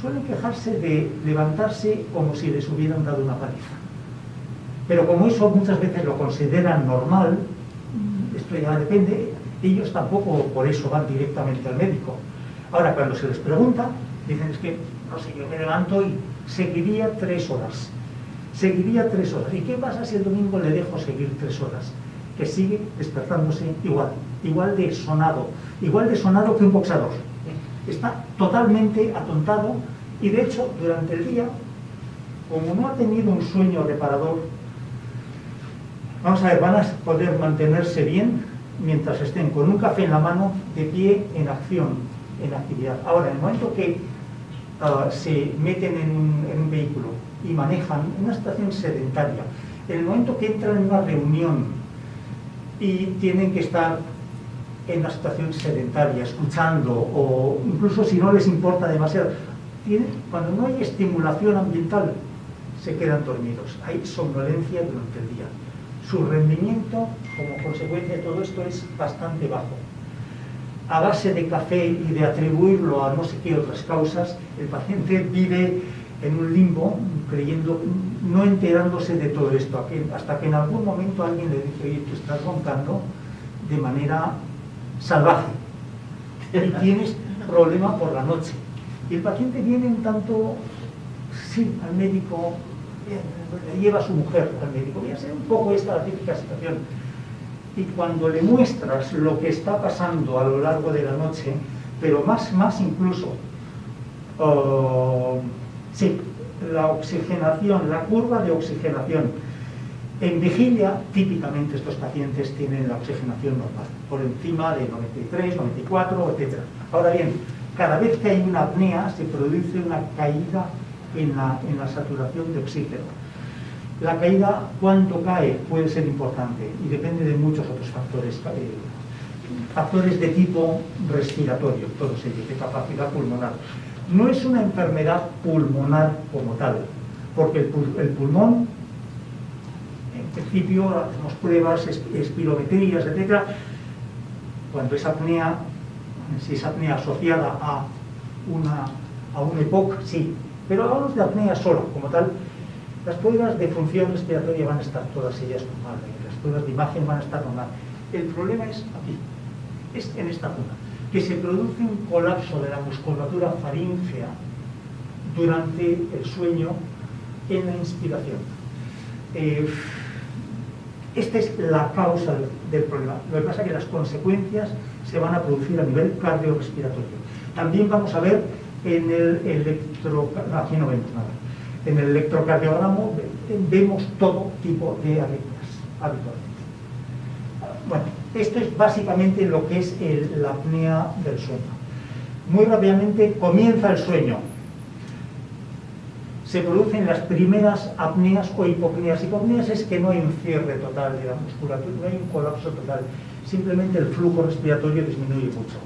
suelen quejarse de levantarse como si les hubieran dado una paliza. Pero como eso muchas veces lo consideran normal, esto ya depende, ellos tampoco por eso van directamente al médico. Ahora, cuando se les pregunta, dicen, es que, no sé, yo me levanto y seguiría 3 horas. ¿Y qué pasa si el domingo le dejo seguir 3 horas? Que sigue despertándose igual de sonado que un boxeador. Está totalmente atontado y de hecho durante el día, como no ha tenido un sueño reparador, vamos a ver, van a poder mantenerse bien mientras estén con un café en la mano, de pie, en acción, en actividad. Ahora, en el momento que se meten en un vehículo y manejan en una situación sedentaria, en el momento que entran en una reunión y tienen que estar en una situación sedentaria, escuchando, o incluso si no les importa demasiado, cuando no hay estimulación ambiental, se quedan dormidos. Hay somnolencia durante el día. Su rendimiento, como consecuencia de todo esto, es bastante bajo. A base de café y de atribuirlo a no sé qué otras causas, el paciente vive en un limbo, creyendo, no enterándose de todo esto, hasta que en algún momento alguien le dice: oye, tú estás roncando de manera salvaje y tienes problema por la noche. Y el paciente viene un tanto, sí, al médico, le lleva a su mujer al médico. Voy a ser un poco esta la típica situación. Y cuando le muestras lo que está pasando a lo largo de la noche, pero más incluso, sí, la oxigenación, la curva de oxigenación. En vigilia, típicamente estos pacientes tienen la oxigenación normal, por encima de 93, 94, etc. Ahora bien, cada vez que hay una apnea, se produce una caída en la saturación de oxígeno. La caída, ¿cuánto cae? Puede ser importante y depende de muchos otros factores. Factores de tipo respiratorio, todos ellos, de capacidad pulmonar. No es una enfermedad pulmonar como tal, porque el pulmón, en principio, hacemos pruebas, espirometrías, etc. Cuando es apnea, si es apnea asociada a un EPOC, sí, pero hablamos de apnea sola, como tal. Las pruebas de función respiratoria van a estar todas ellas normales, las pruebas de imagen van a estar normales. El problema es aquí, es en esta zona, que se produce un colapso de la musculatura faríngea durante el sueño en la inspiración. Esta es la causa del problema. Lo que pasa es que las consecuencias se van a producir a nivel cardiorrespiratorio. También vamos a ver en el aquí no vemos nada. En el electrocardiograma vemos todo tipo de arritmias habitualmente. Bueno, esto es básicamente lo que es la apnea del sueño. Muy rápidamente comienza el sueño. Se producen las primeras apneas o hipopneas. Hipopneas es que no hay un cierre total de la musculatura, no hay un colapso total. Simplemente el flujo respiratorio disminuye mucho.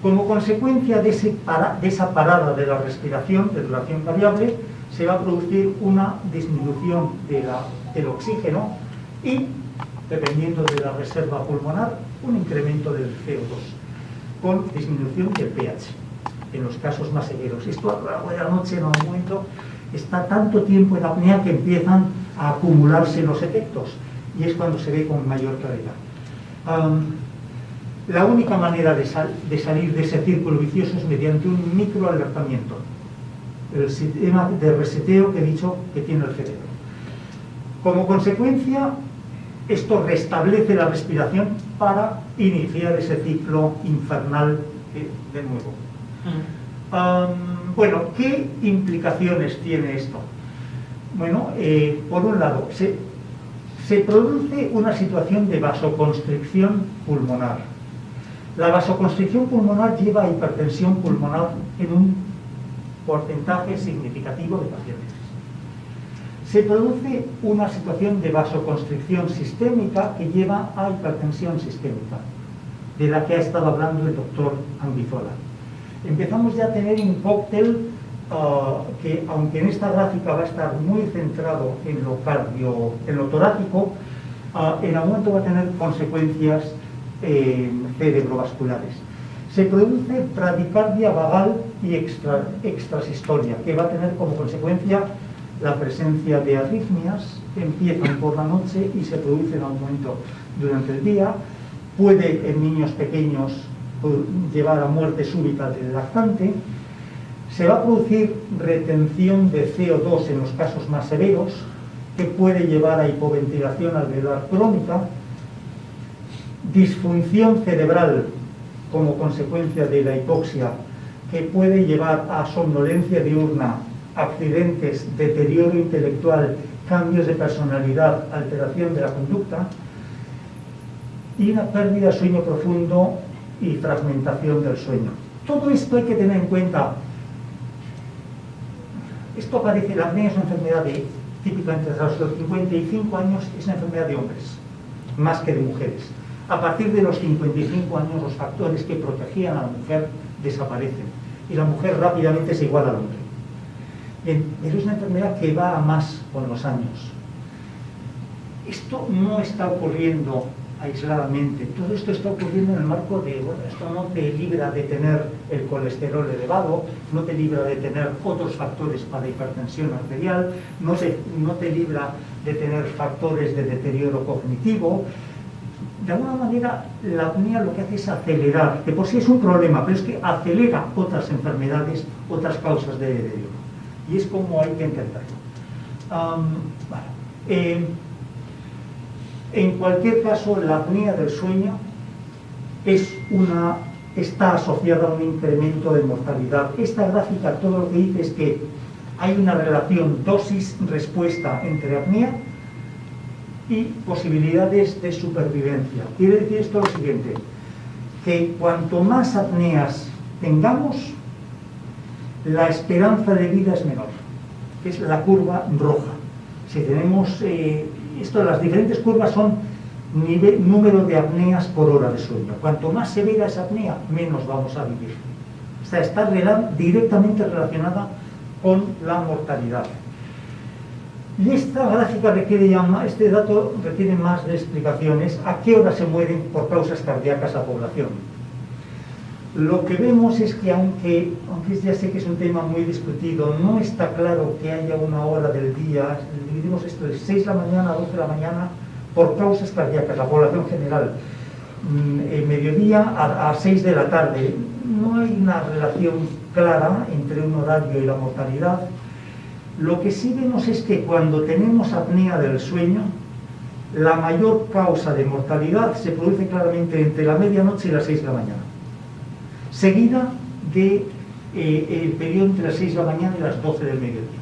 Como consecuencia de esa parada de la respiración, de duración variable, se va a producir una disminución del oxígeno y, dependiendo de la reserva pulmonar, un incremento del CO2, con disminución del pH, en los casos más severos. Esto a lo largo de la noche, en algún momento, está tanto tiempo en apnea que empiezan a acumularse los efectos, y es cuando se ve con mayor claridad. La única manera de salir de ese círculo vicioso es mediante un microalertamiento, el sistema de reseteo que he dicho que tiene el cerebro. Como consecuencia, esto restablece la respiración para iniciar ese ciclo infernal de nuevo. Bueno, ¿qué implicaciones tiene esto? Bueno, por un lado, se produce una situación de vasoconstricción pulmonar. La vasoconstricción pulmonar lleva a hipertensión pulmonar en un porcentaje significativo de pacientes. Se produce una situación de vasoconstricción sistémica que lleva a hipertensión sistémica, de la que ha estado hablando el doctor Anguizola. Empezamos ya a tener un cóctel que, aunque en esta gráfica va a estar muy centrado en lo torácico, en algún momento va a tener consecuencias cerebrovasculares. Se produce bradicardia vagal y extrasistolia, que va a tener como consecuencia la presencia de arritmias que empiezan por la noche y se producen en algún momento durante el día. Puede en niños pequeños llevar a muerte súbita del lactante. Se va a producir retención de CO2 en los casos más severos, que puede llevar a hipoventilación alveolar crónica, disfunción cerebral como consecuencia de la hipoxia, que puede llevar a somnolencia diurna, accidentes, deterioro intelectual, cambios de personalidad, alteración de la conducta y una pérdida de sueño profundo y fragmentación del sueño. Todo esto hay que tener en cuenta. Esto aparece, la apnea es una enfermedad típicamente de los 55 años, es una enfermedad de hombres, más que de mujeres. A partir de los 55 años los factores que protegían a la mujer desaparecen y la mujer rápidamente se iguala al hombre. Bien, pero es una enfermedad que va a más con los años. Esto no está ocurriendo aisladamente, todo esto está ocurriendo en el marco de, bueno, esto no te libra de tener el colesterol elevado, no te libra de tener otros factores para hipertensión arterial, no te libra de tener factores de deterioro cognitivo. De alguna manera, la apnea lo que hace es acelerar, que por sí es un problema, pero es que acelera otras enfermedades, otras causas de deterioro. Y es como hay que entenderlo. En cualquier caso, la apnea del sueño está asociada a un incremento de mortalidad. Esta gráfica todo lo que dice es que hay una relación dosis-respuesta entre apnea y posibilidades de supervivencia. Quiere decir esto lo siguiente, que cuanto más apneas tengamos, la esperanza de vida es menor, que es la curva roja. Si tenemos, las diferentes curvas son número de apneas por hora de sueño. Cuanto más severa esa apnea, menos vamos a vivir. O sea, está directamente relacionada con la mortalidad. Y esta gráfica este dato requiere más de explicaciones. ¿A qué hora se mueren por causas cardíacas la población? Lo que vemos es que aunque ya sé que es un tema muy discutido, no está claro que haya una hora del día, dividimos esto de 6 de la mañana a 12 de la mañana, por causas cardíacas, la población general, mediodía a 6 de la tarde. No hay una relación clara entre un horario y la mortalidad. Lo que sí vemos es que cuando tenemos apnea del sueño, la mayor causa de mortalidad se produce claramente entre la medianoche y las 6 de la mañana, seguida del periodo entre las 6 de la mañana y las 12 del mediodía.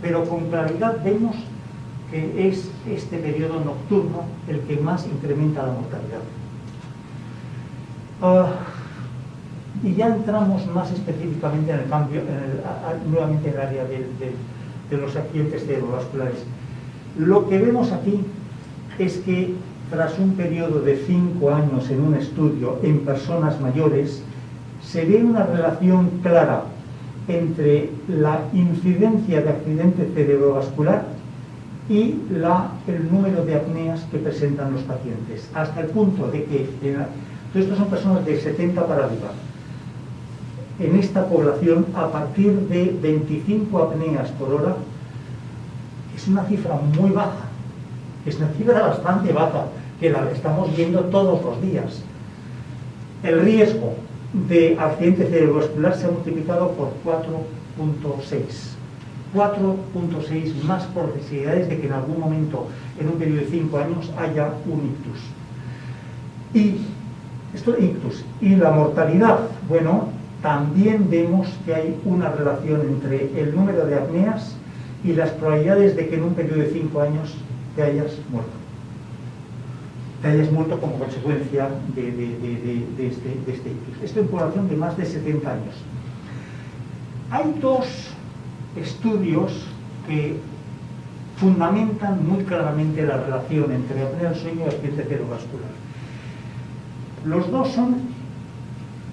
Pero con claridad vemos que es este periodo nocturno el que más incrementa la mortalidad. Y ya entramos más específicamente en el cambio, nuevamente en el área de los accidentes cerebrovasculares. Lo que vemos aquí es que tras un periodo de 5 años en un estudio en personas mayores, se ve una relación clara entre la incidencia de accidente cerebrovascular y el número de apneas que presentan los pacientes, hasta el punto de que, estos son personas de 70 para arriba, en esta población, a partir de 25 apneas por hora, es una cifra muy baja, es una cifra bastante baja, que la estamos viendo todos los días. El riesgo de accidente cerebrovascular se ha multiplicado por 4.6. 4.6 más posibilidades de que en algún momento, en un periodo de 5 años, haya un ictus. Y la mortalidad, bueno, también vemos que hay una relación entre el número de apneas y las probabilidades de que en un periodo de 5 años te hayas muerto. Te hayas muerto como consecuencia de este ictus. Esto en población de más de 70 años. Hay 2 estudios que fundamentan muy claramente la relación entre apnea del sueño y accidente cerebrovascular. Los 2 son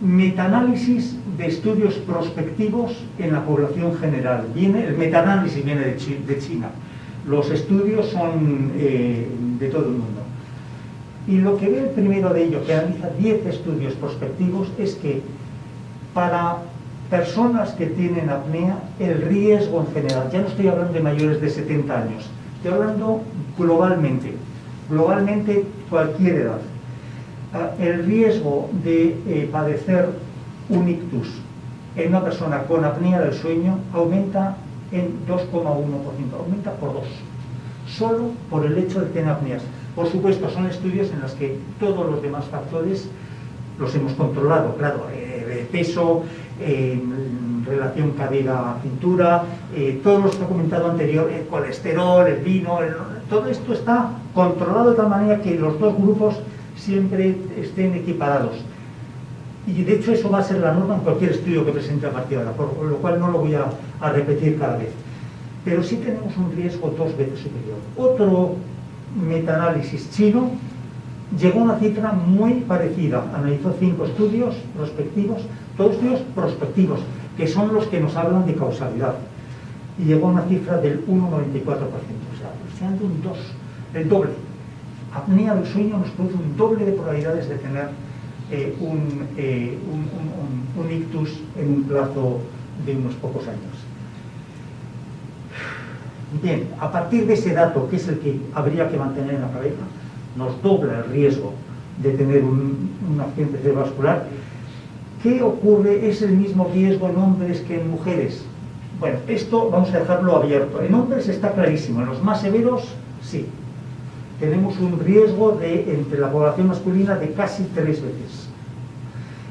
metaanálisis de estudios prospectivos en la población general. El metaanálisis viene de China. Los estudios son de todo el mundo. Y lo que ve el primero de ellos, que analiza 10 estudios prospectivos, es que para personas que tienen apnea, el riesgo en general, ya no estoy hablando de mayores de 70 años, estoy hablando globalmente cualquier edad, el riesgo de padecer un ictus en una persona con apnea del sueño aumenta en 2,1%, aumenta por 2, solo por el hecho de tener apneas. Por supuesto, son estudios en los que todos los demás factores los hemos controlado, claro, peso, relación cadera-cintura, todo lo que he comentado anterior, el colesterol, el vino, todo esto está controlado de tal manera que los 2 grupos siempre estén equiparados. Y de hecho eso va a ser la norma en cualquier estudio que presente a partir de ahora, por lo cual no lo voy a repetir cada vez. Pero sí tenemos un riesgo 2 veces superior. Otro metaanálisis chino llegó a una cifra muy parecida. Analizó 5 estudios prospectivos, todos estudios prospectivos, que son los que nos hablan de causalidad. y llegó a una cifra del 1,94%, o sea, aproximadamente el doble. Apnea del sueño nos produce un doble de probabilidades de tener un ictus en un plazo de unos pocos años. Bien, a partir de ese dato, que es el que habría que mantener en la cabeza, nos dobla el riesgo de tener un accidente cerebrovascular. ¿Qué ocurre? ¿Es el mismo riesgo en hombres que en mujeres? Bueno, esto vamos a dejarlo abierto. En hombres está clarísimo, en los más severos, sí. Tenemos un riesgo entre la población masculina de casi 3 veces.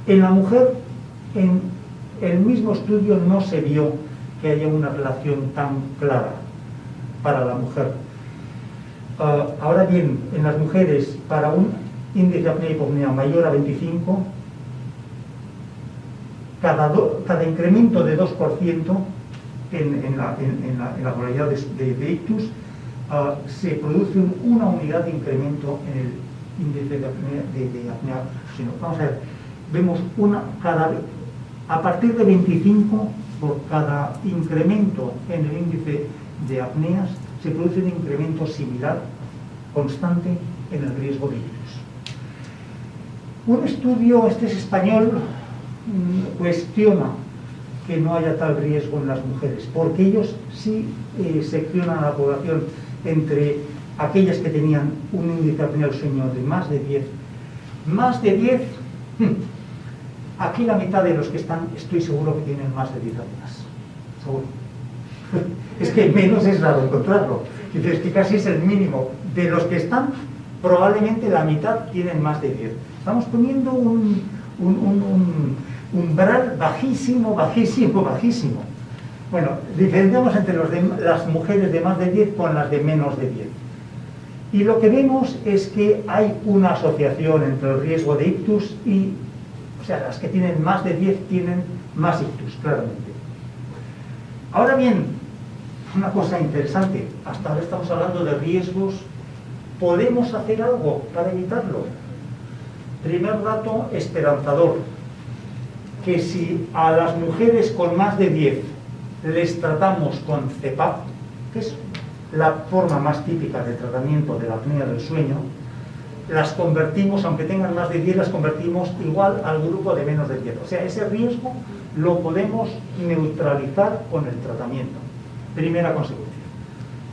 En la mujer, en el mismo estudio no se vio que haya una relación tan clara para la mujer. Ahora bien, en las mujeres, para un índice de apnea y hipopnea mayor a 25, cada incremento de 2% en la probabilidad de ictus, se produce una unidad de incremento en el índice de apnea. Vamos a ver, vemos a partir de 25, por cada incremento en el índice de apneas, se produce un incremento similar, constante, en el riesgo de ictus. Un estudio, este es español, cuestiona que no haya tal riesgo en las mujeres, porque ellos sí seccionan a la población entre aquellas que tenían un índice de apnea del sueño de más de 10. Más de 10, aquí la mitad de los que están, estoy seguro que tienen más de 10 apneas. Seguro. Es que menos es raro encontrarlo. Es que casi es el mínimo. De los que están, probablemente la mitad tienen más de 10. Estamos poniendo un umbral bajísimo, bajísimo, bajísimo. Bueno, diferenciamos entre las mujeres de más de 10 con las de menos de 10. Y lo que vemos es que hay una asociación entre el riesgo de ictus y, o sea, las que tienen más de 10 tienen más ictus, claramente. Ahora bien, una cosa interesante, hasta ahora estamos hablando de riesgos, ¿podemos hacer algo para evitarlo? Primer dato esperanzador, que si a las mujeres con más de 10 les tratamos con CPAP, que es la forma más típica de tratamiento de la apnea del sueño, las convertimos, aunque tengan más de 10, las convertimos igual al grupo de menos de 10. O sea, ese riesgo lo podemos neutralizar con el tratamiento. Primera consecuencia.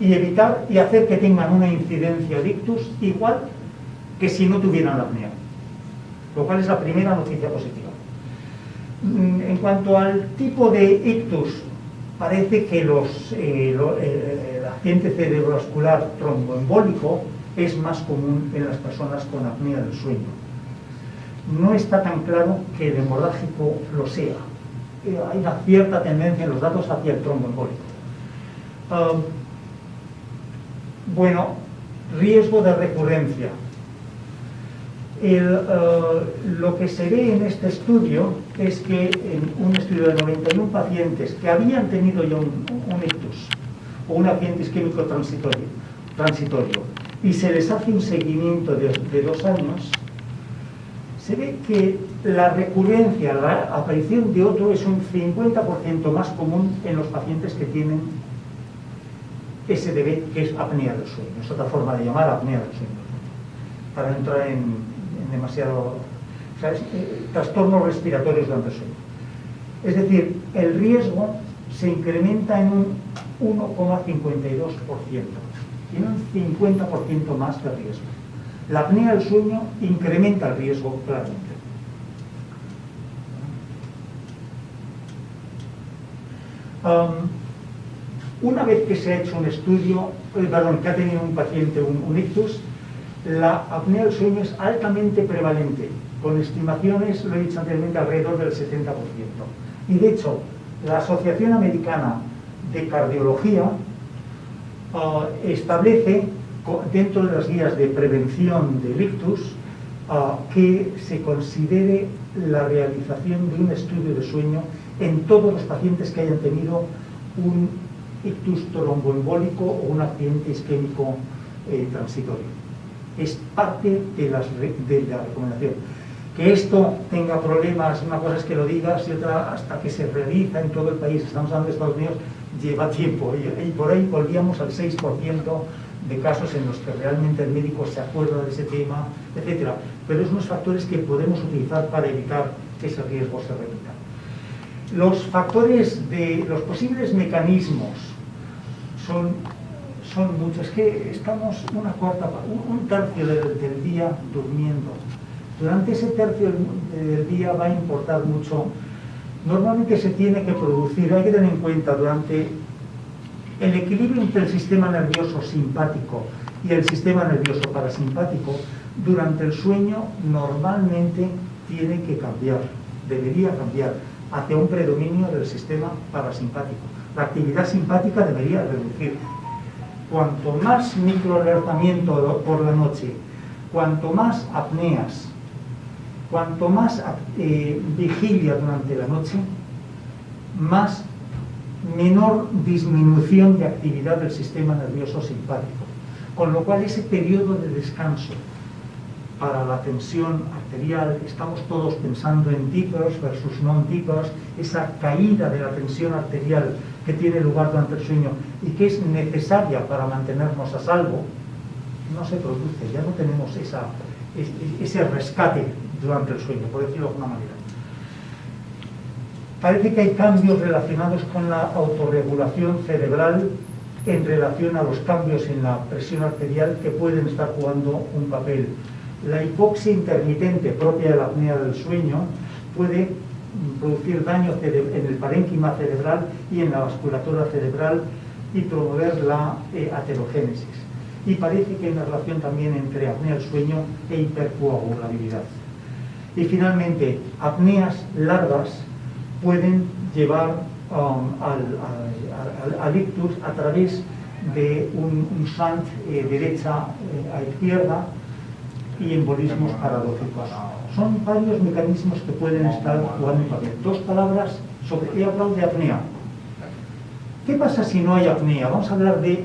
Y evitar y hacer que tengan una incidencia de ictus igual que si no tuvieran la apnea. Lo cual es la primera noticia positiva. En cuanto al tipo de ictus, parece que el accidente cerebrovascular tromboembólico es más común en las personas con apnea del sueño. No está tan claro que el hemorrágico lo sea. Hay una cierta tendencia en los datos hacia el tromboembólico. Bueno, riesgo de recurrencia. Lo que se ve en este estudio es que en un estudio de 91 pacientes que habían tenido ya un ictus o un accidente isquémico transitorio y se les hace un seguimiento de 2 años, se ve que la recurrencia, la aparición de otro es un 50% más común en los pacientes que tienen SDB, que es apnea del sueño. Es otra forma de llamar apnea del sueño, para no entrar en demasiado... O sea, trastornos respiratorios durante el sueño. Es decir, el riesgo se incrementa en un 1,52%. Tiene un 50% más de riesgo. La apnea del sueño incrementa el riesgo claramente. Una vez que se ha hecho un estudio, que ha tenido un paciente un ictus, la apnea del sueño es altamente prevalente, con estimaciones, lo he dicho anteriormente, alrededor del 70%. Y de hecho, la Asociación Americana de Cardiología establece, dentro de las guías de prevención del ictus, que se considere la realización de un estudio de sueño en todos los pacientes que hayan tenido un ictus tromboembólico o un accidente isquémico transitorio. Es parte de la recomendación. Que esto tenga problemas, una cosa es que lo digas y otra hasta que se realiza en todo el país. Estamos hablando de Estados Unidos, lleva tiempo, y por ahí volvíamos al 6% de casos en los que realmente el médico se acuerda de ese tema, etcétera. Pero es unos factores que podemos utilizar para evitar que ese riesgo se repita. Los factores de los posibles mecanismos son muchos. Es que estamos un tercio del día durmiendo. Durante ese tercio del día va a importar mucho. Normalmente se tiene que producir, hay que tener en cuenta, durante el equilibrio entre el sistema nervioso simpático y el sistema nervioso parasimpático, durante el sueño normalmente tiene que cambiar, debería cambiar hacia un predominio del sistema parasimpático. La actividad simpática debería reducir. Cuanto más microalertamiento por la noche, cuanto más apneas, cuanto más vigilia durante la noche, menor disminución de actividad del sistema nervioso simpático. Con lo cual ese periodo de descanso para la tensión arterial, estamos todos pensando en tipos versus non-tipos, esa caída de la tensión arterial que tiene lugar durante el sueño y que es necesaria para mantenernos a salvo, no se produce, ya no tenemos ese rescate durante el sueño, por decirlo de alguna manera. Parece que hay cambios relacionados con la autorregulación cerebral en relación a los cambios en la presión arterial que pueden estar jugando un papel. La hipoxia intermitente propia de la apnea del sueño puede producir daño en el parénquima cerebral y en la vasculatura cerebral y promover la aterogénesis. Y parece que hay una relación también entre apnea del sueño e hipercoagulabilidad. Y finalmente, apneas largas pueden llevar al ictus a través de un shunt derecha a izquierda y embolismos paradójicos. Son varios mecanismos que pueden estar jugando un papel. Dos palabras he hablado de apnea. ¿Qué pasa si no hay apnea? Vamos a hablar de,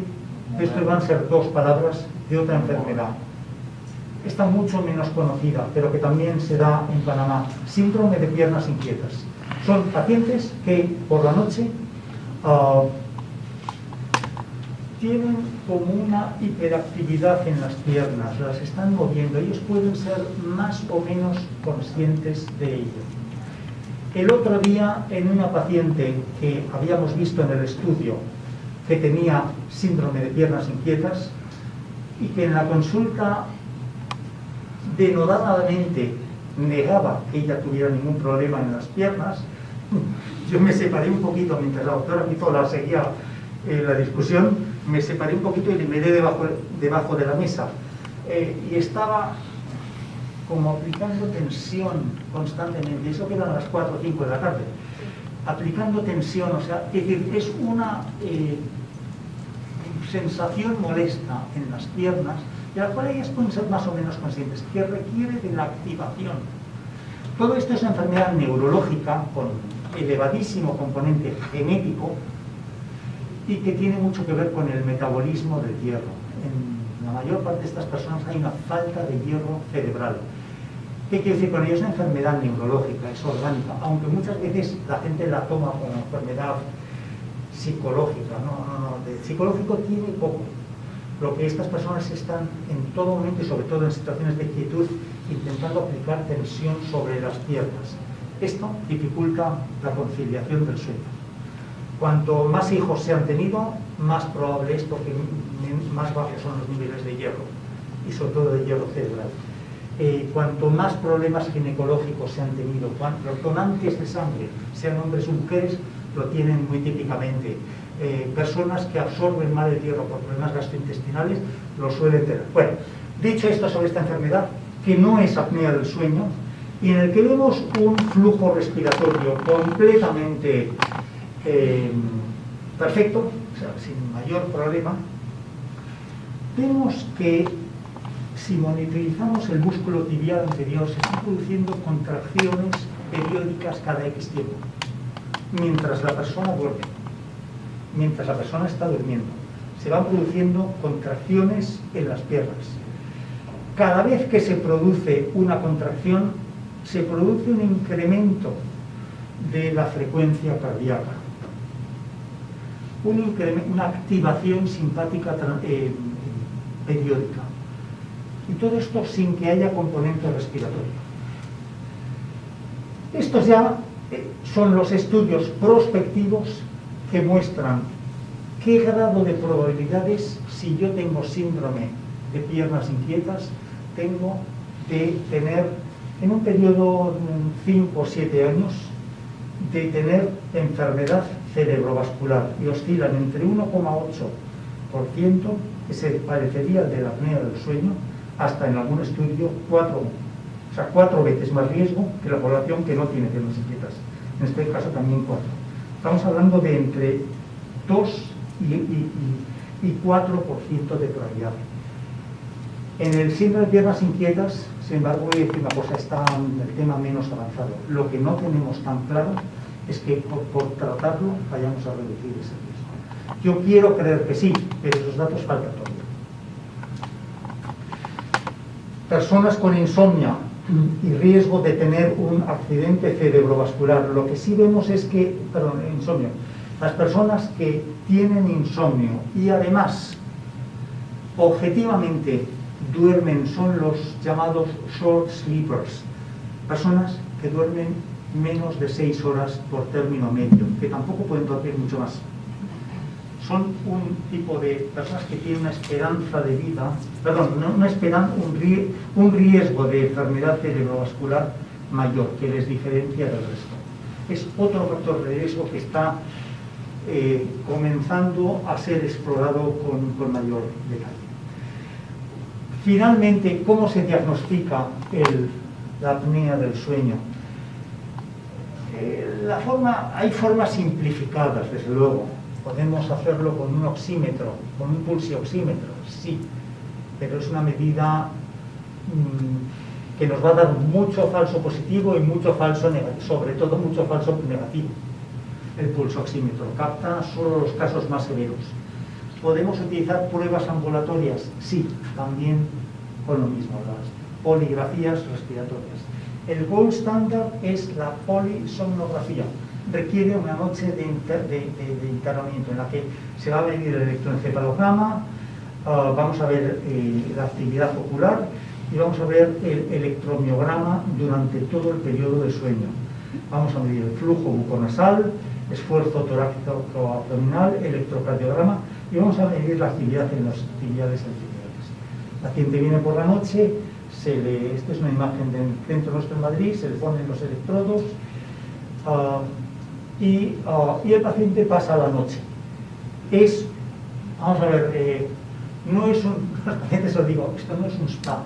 esto van a ser dos palabras de otra enfermedad. Esta mucho menos conocida, pero que también se da en Panamá. Síndrome de piernas inquietas. Son pacientes que por la noche tienen como una hiperactividad en las piernas, las están moviendo, ellos pueden ser más o menos conscientes de ello. El otro día, en una paciente que habíamos visto en el estudio que tenía síndrome de piernas inquietas y que en la consulta denodadamente negaba que ella tuviera ningún problema en las piernas, yo me separé un poquito mientras la doctora Pizola seguía la discusión, me separé un poquito y le miré debajo de la mesa y estaba como aplicando tensión constantemente, eso que eran las 4 o 5 de la tarde, aplicando tensión, o sea, es decir, es una sensación molesta en las piernas, de la cual ellas pueden ser más o menos conscientes, que requiere de la activación. Todo esto es una enfermedad neurológica con elevadísimo componente genético y que tiene mucho que ver con el metabolismo del hierro. En la mayor parte de estas personas hay una falta de hierro cerebral. ¿Qué quiere decir con ello? Es una enfermedad neurológica, es orgánica, aunque muchas veces la gente la toma como enfermedad psicológica. No, de psicológico tiene poco. Lo que estas personas están en todo momento, y sobre todo en situaciones de quietud, intentando aplicar tensión sobre las piernas. Esto dificulta la conciliación del sueño. Cuanto más hijos se han tenido, más probable es porque más bajos son los niveles de hierro, y sobre todo de hierro cerebral. Cuanto más problemas ginecológicos se han tenido, los donantes de sangre, sean hombres o mujeres, lo tienen muy típicamente. Personas que absorben mal el hierro por problemas gastrointestinales lo suelen tener. Bueno, dicho esto sobre esta enfermedad, que no es apnea del sueño, y en el que vemos un flujo respiratorio completamente perfecto, o sea, sin mayor problema, vemos que si monitorizamos el músculo tibial anterior, se están produciendo contracciones periódicas cada X tiempo, mientras la persona duerme. Mientras la persona está durmiendo, se van produciendo contracciones en las piernas. Cada vez que se produce una contracción, se produce un incremento de la frecuencia cardíaca. una activación simpática periódica. Y todo esto sin que haya componente respiratorio. Estos ya son los estudios prospectivos que muestran qué grado de probabilidades, si yo tengo síndrome de piernas inquietas, tengo de tener en un periodo de 5 o 7 años de tener enfermedad cerebrovascular, y oscilan entre 1,8%, que se parecería al de la apnea del sueño, hasta en algún estudio 4 veces más riesgo que la población que no tiene piernas inquietas. En este caso también 4. Estamos hablando de entre 2 y 4% de probabilidad. En el síndrome de piernas inquietas, sin embargo, voy a decir una cosa, está el tema menos avanzado. Lo que no tenemos tan claro es que por tratarlo vayamos a reducir ese riesgo. Yo quiero creer que sí, pero esos datos faltan todavía. Personas con insomnio y riesgo de tener un accidente cerebrovascular. Lo que sí vemos es que, insomnio. Las personas que tienen insomnio y además objetivamente duermen son los llamados short sleepers. Personas que duermen menos de 6 horas por término medio, que tampoco pueden dormir mucho más. Son un tipo de personas que tienen una esperanza de vida, un riesgo de enfermedad cerebrovascular mayor, que les diferencia del resto. Es otro factor de riesgo que está comenzando a ser explorado con mayor detalle. Finalmente, ¿cómo se diagnostica la apnea del sueño? Hay formas simplificadas, desde luego. Podemos hacerlo con un oxímetro, con un pulsioxímetro, sí, pero es una medida que nos va a dar mucho falso positivo y mucho falso negativo, sobre todo mucho falso negativo. El pulsoxímetro capta solo los casos más severos. ¿Podemos utilizar pruebas ambulatorias? Sí, también con lo mismo, las poligrafías respiratorias. El gold standard es la polisomnografía. Requiere una noche de internamiento en la que se va a medir el electroencefalograma, vamos a ver la actividad ocular y vamos a ver el electromiograma durante todo el periodo de sueño. Vamos a medir el flujo buconasal, esfuerzo torácico abdominal, electrocardiograma y vamos a medir la actividad en las actividades anteriores. El paciente viene por la noche, esta es una imagen del centro nuestro en Madrid, se le ponen los electrodos y el paciente pasa la noche. Vamos a ver, no es los pacientes os digo, esto no es un spa,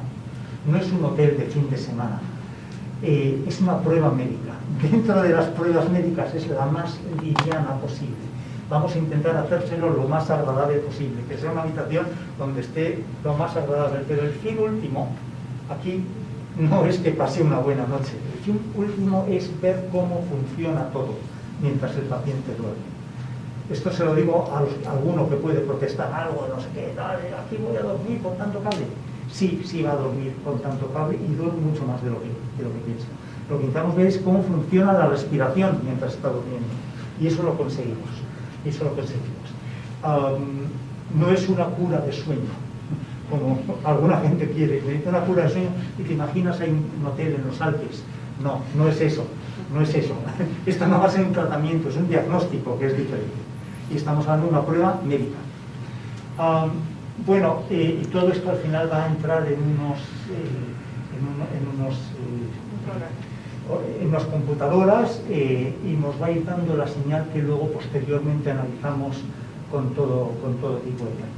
no es un hotel de fin de semana, es una prueba médica. Dentro de las pruebas médicas es la más liviana posible. Vamos a intentar hacérselo lo más agradable posible, que sea una habitación donde esté lo más agradable, pero el fin último aquí no es que pase una buena noche, el fin último es ver cómo funciona todo mientras el paciente duerme. Esto se lo digo a alguno que puede protestar algo, no sé qué, dale, aquí voy a dormir con tanto cable. Sí, va a dormir con tanto cable y duerme mucho más de lo que piensa. Lo que intentamos ver es cómo funciona la respiración mientras está durmiendo. Y eso lo conseguimos. No es una cura de sueño, como alguna gente quiere. Me dice una cura de sueño y te imaginas hay un hotel en los Alpes. No es eso. Esto no va a ser un tratamiento, es un diagnóstico que es diferente. Y estamos hablando de una prueba médica. Y todo esto al final va a entrar en unas computadoras y nos va a ir dando la señal que luego posteriormente analizamos con todo tipo de datos.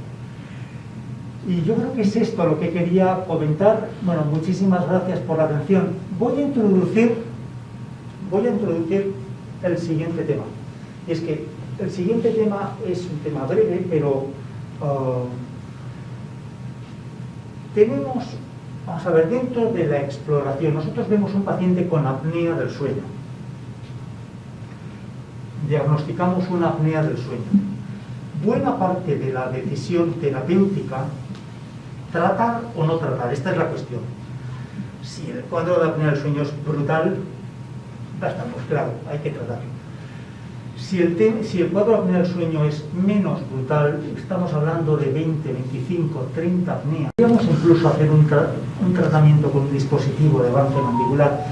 Y yo creo que es esto lo que quería comentar. Bueno, muchísimas gracias por la atención. Voy a introducir el siguiente tema. Y es que el siguiente tema es un tema breve, pero vamos a ver, dentro de la exploración, nosotros vemos un paciente con apnea del sueño. Diagnosticamos una apnea del sueño. Buena parte de la decisión terapéutica, tratar o no tratar, esta es la cuestión. Si el cuadro de apnea del sueño es brutal, basta, pues claro, hay que tratarlo. Si el cuadro de apnea del sueño es menos brutal, estamos hablando de 20, 25, 30 apneas. Podríamos incluso hacer un tratamiento con un dispositivo de avance mandibular.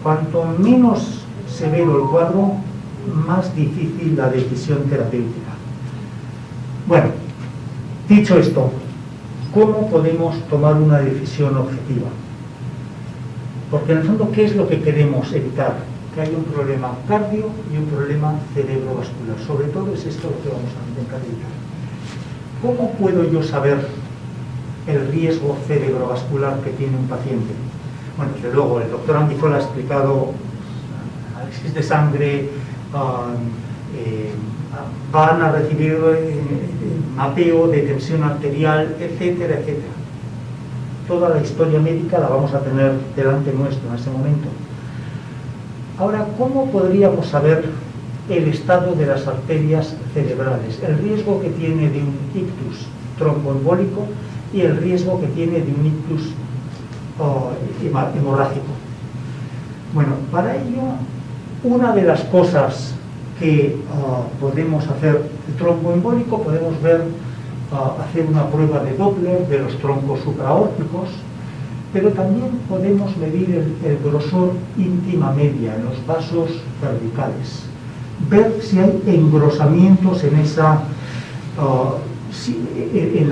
Cuanto menos severo el cuadro, más difícil la decisión terapéutica. Bueno, dicho esto, ¿cómo podemos tomar una decisión objetiva? Porque en el fondo, ¿qué es lo que queremos evitar? Que haya un problema cardio y un problema cerebrovascular. Sobre todo es esto lo que vamos a intentar evitar. ¿Cómo puedo yo saber el riesgo cerebrovascular que tiene un paciente? Bueno, desde luego, el doctor Anguizola ha explicado análisis de sangre, van a recibir mapeo de tensión arterial, etcétera, etcétera. Toda la historia médica la vamos a tener delante nuestro en ese momento. Ahora, ¿cómo podríamos saber el estado de las arterias cerebrales? El riesgo que tiene de un ictus tromboembólico y el riesgo que tiene de un ictus hemorrágico. Bueno, para ello, una de las cosas que podemos hacer, el tromboembólico, podemos ver, hacer una prueba de Doppler de los troncos supraórticos, pero también podemos medir el grosor íntima media en los vasos cervicales, ver si hay engrosamientos en esa en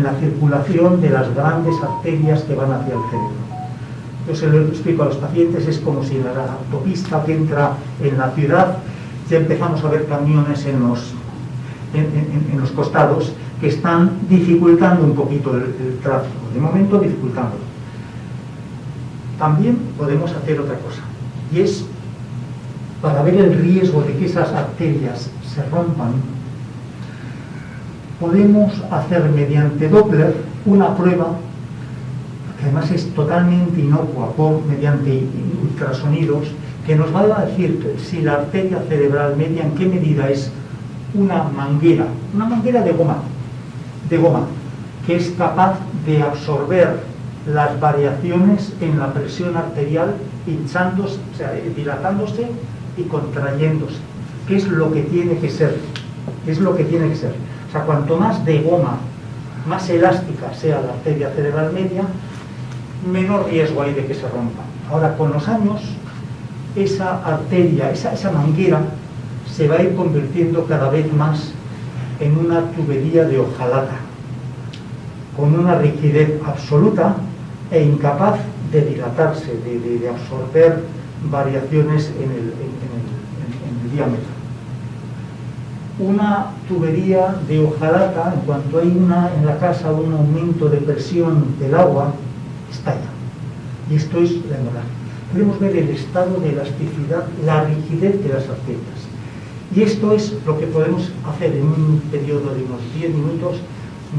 la circulación de las grandes arterias que van hacia el cerebro. Yo se lo explico a los pacientes, es como si en la autopista que entra en la ciudad ya empezamos a ver camiones en los costados que están dificultando un poquito el tráfico, de momento dificultándolo. También podemos hacer otra cosa, y es, para ver el riesgo de que esas arterias se rompan, podemos hacer mediante Doppler una prueba, que además es totalmente inocua, mediante ultrasonidos, que nos va a decir si la arteria cerebral media en qué medida es una manguera de goma, que es capaz de absorber las variaciones en la presión arterial, hinchándose, o sea, dilatándose y contrayéndose, que es lo que tiene que ser. O sea, cuanto más de goma, más elástica sea la arteria cerebral media, menor riesgo hay de que se rompa. Ahora, con los años, esa arteria, esa manguera, se va a ir convirtiendo cada vez más en una tubería de hojalata, con una rigidez absoluta e incapaz de dilatarse, de absorber variaciones en el diámetro. Una tubería de hojalata, en cuanto hay en la casa un aumento de presión del agua, estalla. Y esto es la hemorragia. Podemos ver el estado de elasticidad, la rigidez de las arterias. Y esto es lo que podemos hacer en un periodo de unos 10 minutos,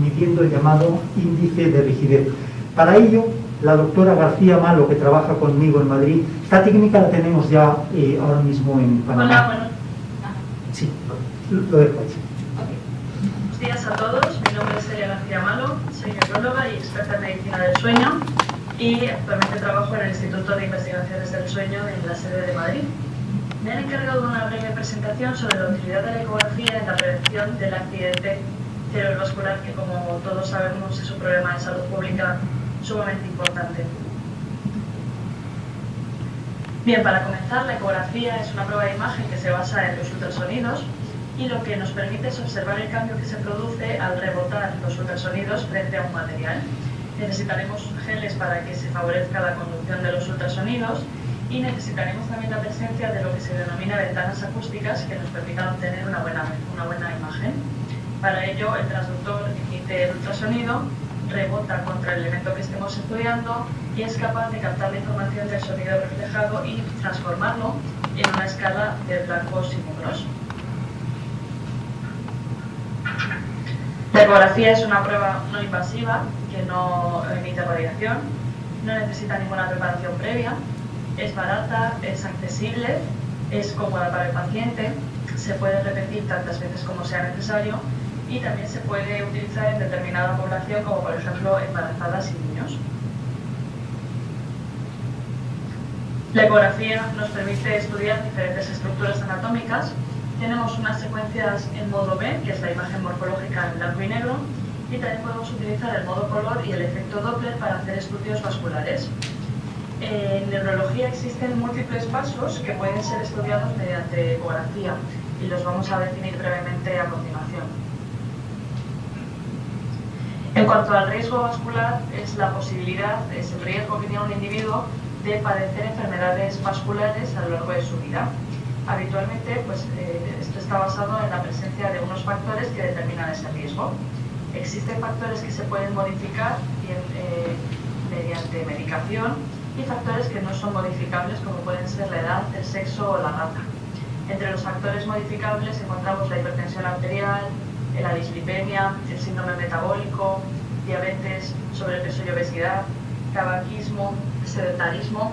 midiendo el llamado índice de rigidez. Para ello, la doctora García Malo, que trabaja conmigo en Madrid, esta técnica la tenemos ya ahora mismo en Panamá. Hola, bueno. Sí, lo dejo allí. Buenos días a todos, mi nombre es Celia García Malo, soy neuróloga y experta en medicina del sueño y actualmente trabajo en el Instituto de Investigaciones del Sueño en la sede de Madrid. Me han encargado de una breve presentación sobre la utilidad de la ecografía en la prevención del accidente cerebrovascular, que como todos sabemos es un problema de salud pública sumamente importante. Bien, para comenzar, la ecografía es una prueba de imagen que se basa en los ultrasonidos y lo que nos permite es observar el cambio que se produce al rebotar los ultrasonidos frente a un material. Necesitaremos geles para que se favorezca la conducción de los ultrasonidos y necesitaremos también la presencia de lo que se denomina ventanas acústicas que nos permitan obtener una buena imagen. Para ello, el transductor emite el ultrasonido, rebota contra el elemento que estemos estudiando y es capaz de captar la información del sonido reflejado y transformarlo en una escala de blancos y negros. La ecografía es una prueba no invasiva que no emite radiación, no necesita ninguna preparación previa, es barata, es accesible, es cómoda para el paciente, se puede repetir tantas veces como sea necesario y también se puede utilizar en determinada población, como por ejemplo embarazadas y niños. La ecografía nos permite estudiar diferentes estructuras anatómicas Tenemos unas secuencias en modo B, que es la imagen morfológica en blanco y negro, y también podemos utilizar el modo color y el efecto Doppler para hacer estudios vasculares. En neurología existen múltiples pasos que pueden ser estudiados mediante ecografía y los vamos a definir brevemente a continuación. En cuanto al riesgo vascular, es el riesgo que tiene un individuo de padecer enfermedades vasculares a lo largo de su vida. Habitualmente, esto está basado en la presencia de unos factores que determinan ese riesgo. Existen factores que se pueden modificar mediante medicación y factores que no son modificables, como pueden ser la edad, el sexo o la raza. Entre los factores modificables encontramos la hipertensión arterial, la dislipemia, el síndrome metabólico, diabetes, sobrepeso y obesidad, tabaquismo, sedentarismo,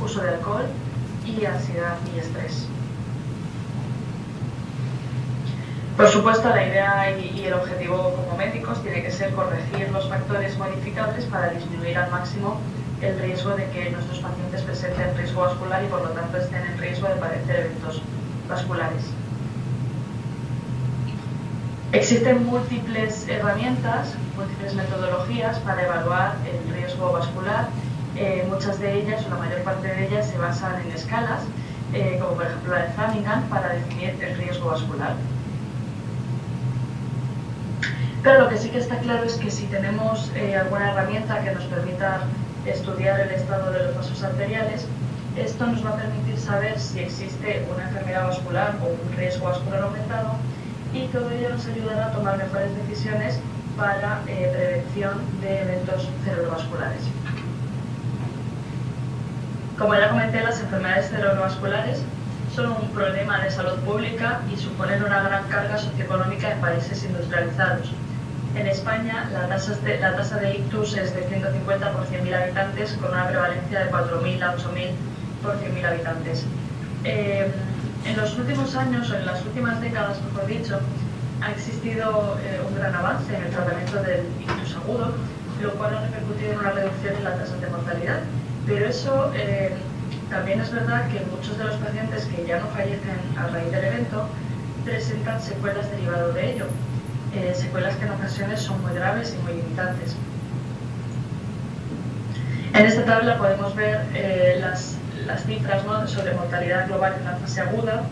uso de alcohol y ansiedad y estrés. Por supuesto, la idea y el objetivo como médicos tiene que ser corregir los factores modificables para disminuir al máximo el riesgo de que nuestros pacientes presenten riesgo vascular y por lo tanto estén en riesgo de padecer eventos vasculares. Existen múltiples herramientas, múltiples metodologías para evaluar el riesgo vascular. Muchas de ellas, o la mayor parte de ellas, se basan en escalas, como por ejemplo la de Framingham, para definir el riesgo vascular. Pero lo que sí que está claro es que si tenemos alguna herramienta que nos permita estudiar el estado de los vasos arteriales, esto nos va a permitir saber si existe una enfermedad vascular o un riesgo vascular aumentado, y todo ello nos ayudará a tomar mejores decisiones para prevención de eventos cerebrovasculares. Como ya comenté, las enfermedades cerebrovasculares son un problema de salud pública y suponen una gran carga socioeconómica en países industrializados. En España, la tasa de ictus es de 150 por 100.000 habitantes, con una prevalencia de 4.000 a 8.000 por 100.000 habitantes. En los últimos años, o en las últimas décadas, mejor dicho, ha existido un gran avance en el tratamiento del ictus agudo, lo cual ha repercutido en una reducción en la tasa de mortalidad. Pero eso también es verdad que muchos de los pacientes que ya no fallecen a raíz del evento presentan secuelas derivadas de ello. Secuelas que en ocasiones son muy graves y muy limitantes. En esta tabla podemos ver las cifras, ¿no?, sobre mortalidad global en la fase aguda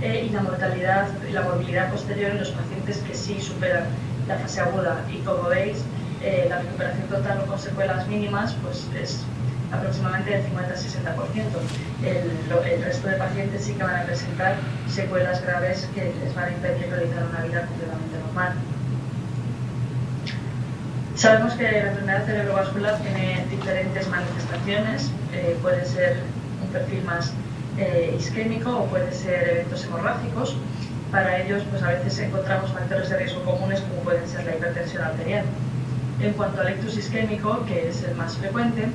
y la mortalidad y la morbilidad posterior en los pacientes que sí superan la fase aguda. Y como veis, la recuperación total o con secuelas mínimas es aproximadamente del 50-60%. El resto de pacientes sí que van a presentar secuelas graves que les van a impedir realizar una vida completamente normal. Sabemos que la enfermedad cerebrovascular tiene diferentes manifestaciones, puede ser un perfil más isquémico o puede ser eventos hemorrágicos. Para ellos, a veces encontramos factores de riesgo comunes como pueden ser la hipertensión arterial. En cuanto al ictus isquémico, que es el más frecuente,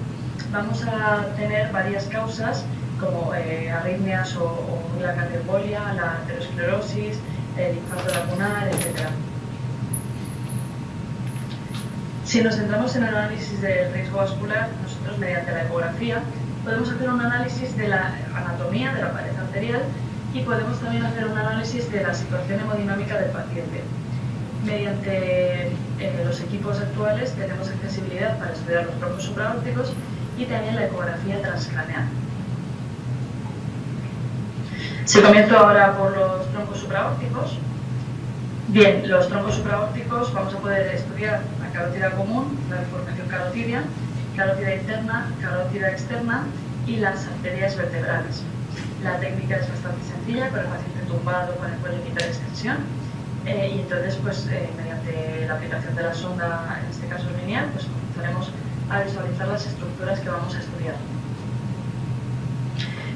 vamos a tener varias causas como arritmias o la cardioembolia, la aterosclerosis, el infarto lacunar, etc. Si nos centramos en el análisis del riesgo vascular, nosotros mediante la ecografía podemos hacer un análisis de la anatomía de la pared arterial y podemos también hacer un análisis de la situación hemodinámica del paciente. Mediante los equipos actuales tenemos accesibilidad para estudiar los trombos supraórticos y también la ecografía transcraneal. Si comienzo ahora por los trombos supraórticos. Bien, los trombos supraórticos vamos a poder estudiar la carótida común, la deformación carotidia, carótida interna, carótida externa y las arterias vertebrales. La técnica es bastante sencilla, con el paciente tumbado con el cuello en hiperextensión, y entonces mediante la aplicación de la sonda, en este caso lineal, comenzaremos a visualizar las estructuras que vamos a estudiar.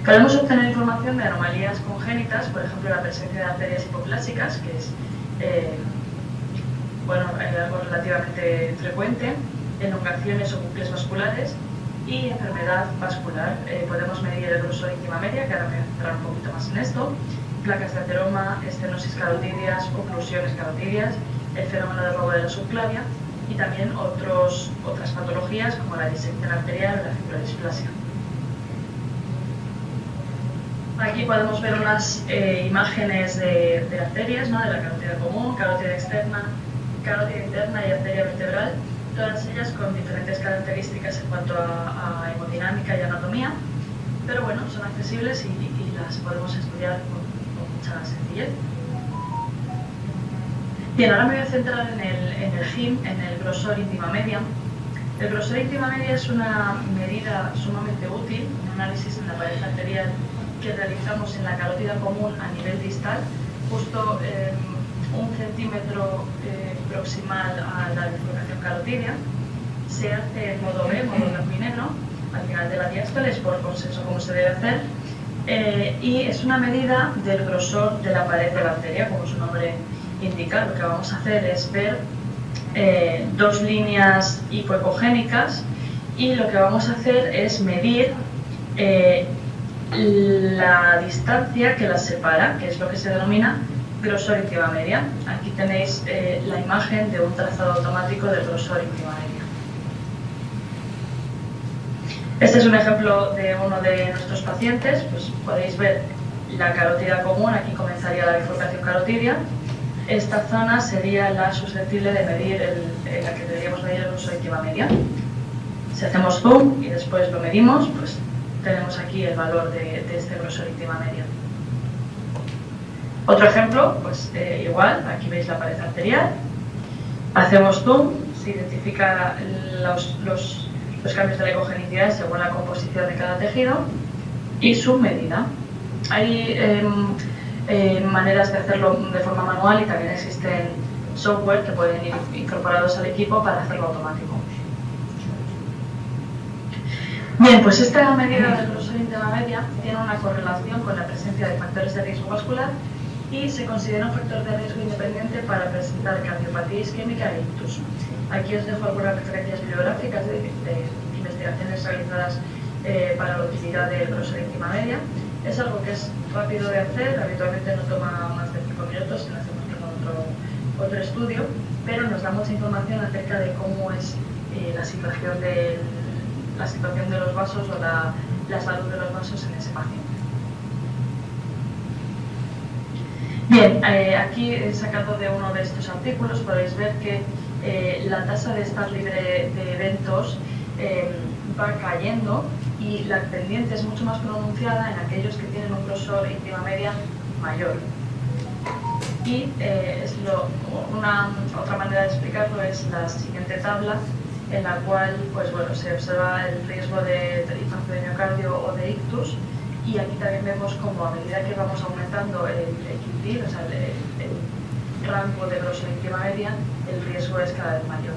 Podemos obtener información de anomalías congénitas, por ejemplo la presencia de arterias hipoplásicas, que es algo relativamente frecuente, elongaciones o bucles vasculares y enfermedad vascular. Podemos medir el grosor íntima media, que ahora me voy a centrar un poquito más en esto, placas de ateroma, estenosis carotidias, oclusiones carotidias, el fenómeno de robo de la subclavia y también otras patologías como la disección arterial o la fibrodisplasia. Aquí podemos ver unas imágenes de arterias, ¿no? De la carótida común, carótida externa, carótida interna y arteria vertebral, todas ellas con diferentes características en cuanto a hemodinámica y anatomía, pero bueno, son accesibles y las podemos estudiar con mucha sencillez. Bien, ahora me voy a centrar en el GIM, en el grosor íntima media. El grosor íntima media es una medida sumamente útil, un análisis en la pared arterial que realizamos en la carótida común a nivel distal, justo 1 centímetro proximal a la bifurcación carotidia. Se hace en modo B, modo blanco y negro, al final de la diástole, es por consenso como se debe hacer, y es una medida del grosor de la pared de la arteria, como su nombre indica. Lo que vamos a hacer es ver dos líneas hipoecogénicas y lo que vamos a hacer es medir la distancia que las separa, que es lo que se denomina grosor íntima media. Aquí tenéis la imagen de un trazado automático del grosor íntima media. Este es un ejemplo de uno de nuestros pacientes. Pues podéis ver la carótida común, aquí comenzaría la bifurcación carotidia. Esta zona sería la susceptible de medir, la que deberíamos medir el grosor íntima media. Si hacemos zoom y después lo medimos, pues tenemos aquí el valor de este grosor íntima media. Otro ejemplo, pues igual, aquí veis la pared arterial, hacemos zoom, se identifica los cambios de la ecogenicidad según la composición de cada tejido y su medida. Hay maneras de hacerlo de forma manual y también existen software que pueden ir incorporados al equipo para hacerlo automático. Bien, pues esta medida del grosor íntima media tiene una correlación con la presencia de factores de riesgo vascular y se considera un factor de riesgo independiente para presentar cardiopatía isquémica e ictus. Aquí os dejo algunas referencias bibliográficas de investigaciones realizadas para la utilidad del grosor íntima media. Es algo que es rápido de hacer, habitualmente no toma más de 5 minutos si no hacemos ningún otro estudio, pero nos da mucha información acerca de cómo es la situación de los vasos o la salud de los vasos en ese paciente. Bien, aquí he sacado de uno de estos artículos, podéis ver que la tasa de estar libre de eventos va cayendo y la pendiente es mucho más pronunciada en aquellos que tienen un grosor íntima media mayor. Y otra manera de explicarlo es la siguiente tabla, en la cual pues, bueno, se observa el riesgo de infarto de miocardio o de ictus, y aquí también vemos como a medida que vamos aumentando el QT, o sea, el rango de grosor íntima media, el riesgo es cada vez mayor.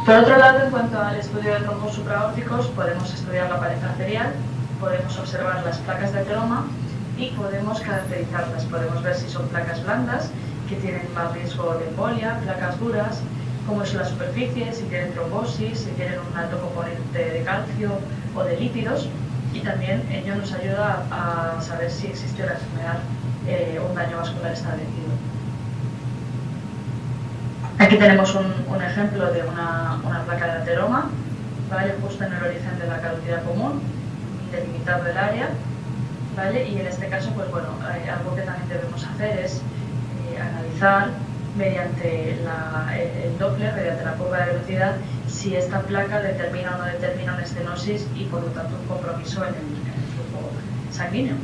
Por otro lado, en cuanto al estudio de trombos supraórticos, podemos estudiar la pared arterial, podemos observar las placas de ateroma y podemos caracterizarlas. Podemos ver si son placas blandas, que tienen más riesgo de embolia, placas duras, cómo es la superficie, si tienen trombosis, si tienen un alto componente de calcio o de lípidos, y también ello nos ayuda a saber si existe una enfermedad o un daño vascular establecido. Aquí tenemos un ejemplo de una placa de ateroma, ¿vale? Justo en el origen de la carótida común, delimitado el área, ¿vale? Y en este caso, pues bueno, algo que también debemos hacer es analizar mediante el Doppler, mediante la curva de velocidad, si esta placa determina o no determina una estenosis y por lo tanto un compromiso en el flujo sanguíneo.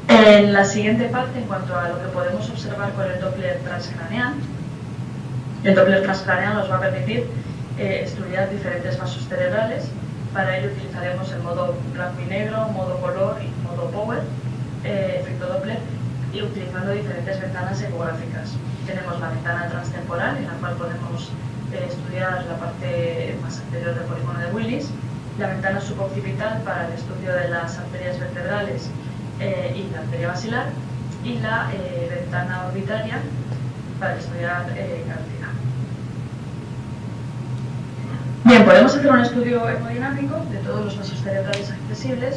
En la siguiente parte, en cuanto a lo que podemos observar con el Doppler transcraneal, el Doppler transcraneal nos va a permitir estudiar diferentes vasos cerebrales. Para ello utilizaremos el modo blanco y negro, modo color y modo power, efecto Doppler, y utilizando diferentes ventanas ecográficas. Tenemos la ventana transtemporal, en la cual podemos estudiar la parte más anterior del polígono de Willis, la ventana suboccipital para el estudio de las arterias vertebrales y la arteria basilar, y la ventana orbitaria para estudiar carótida. Bien, podemos hacer un estudio hemodinámico de todos los vasos cerebrales accesibles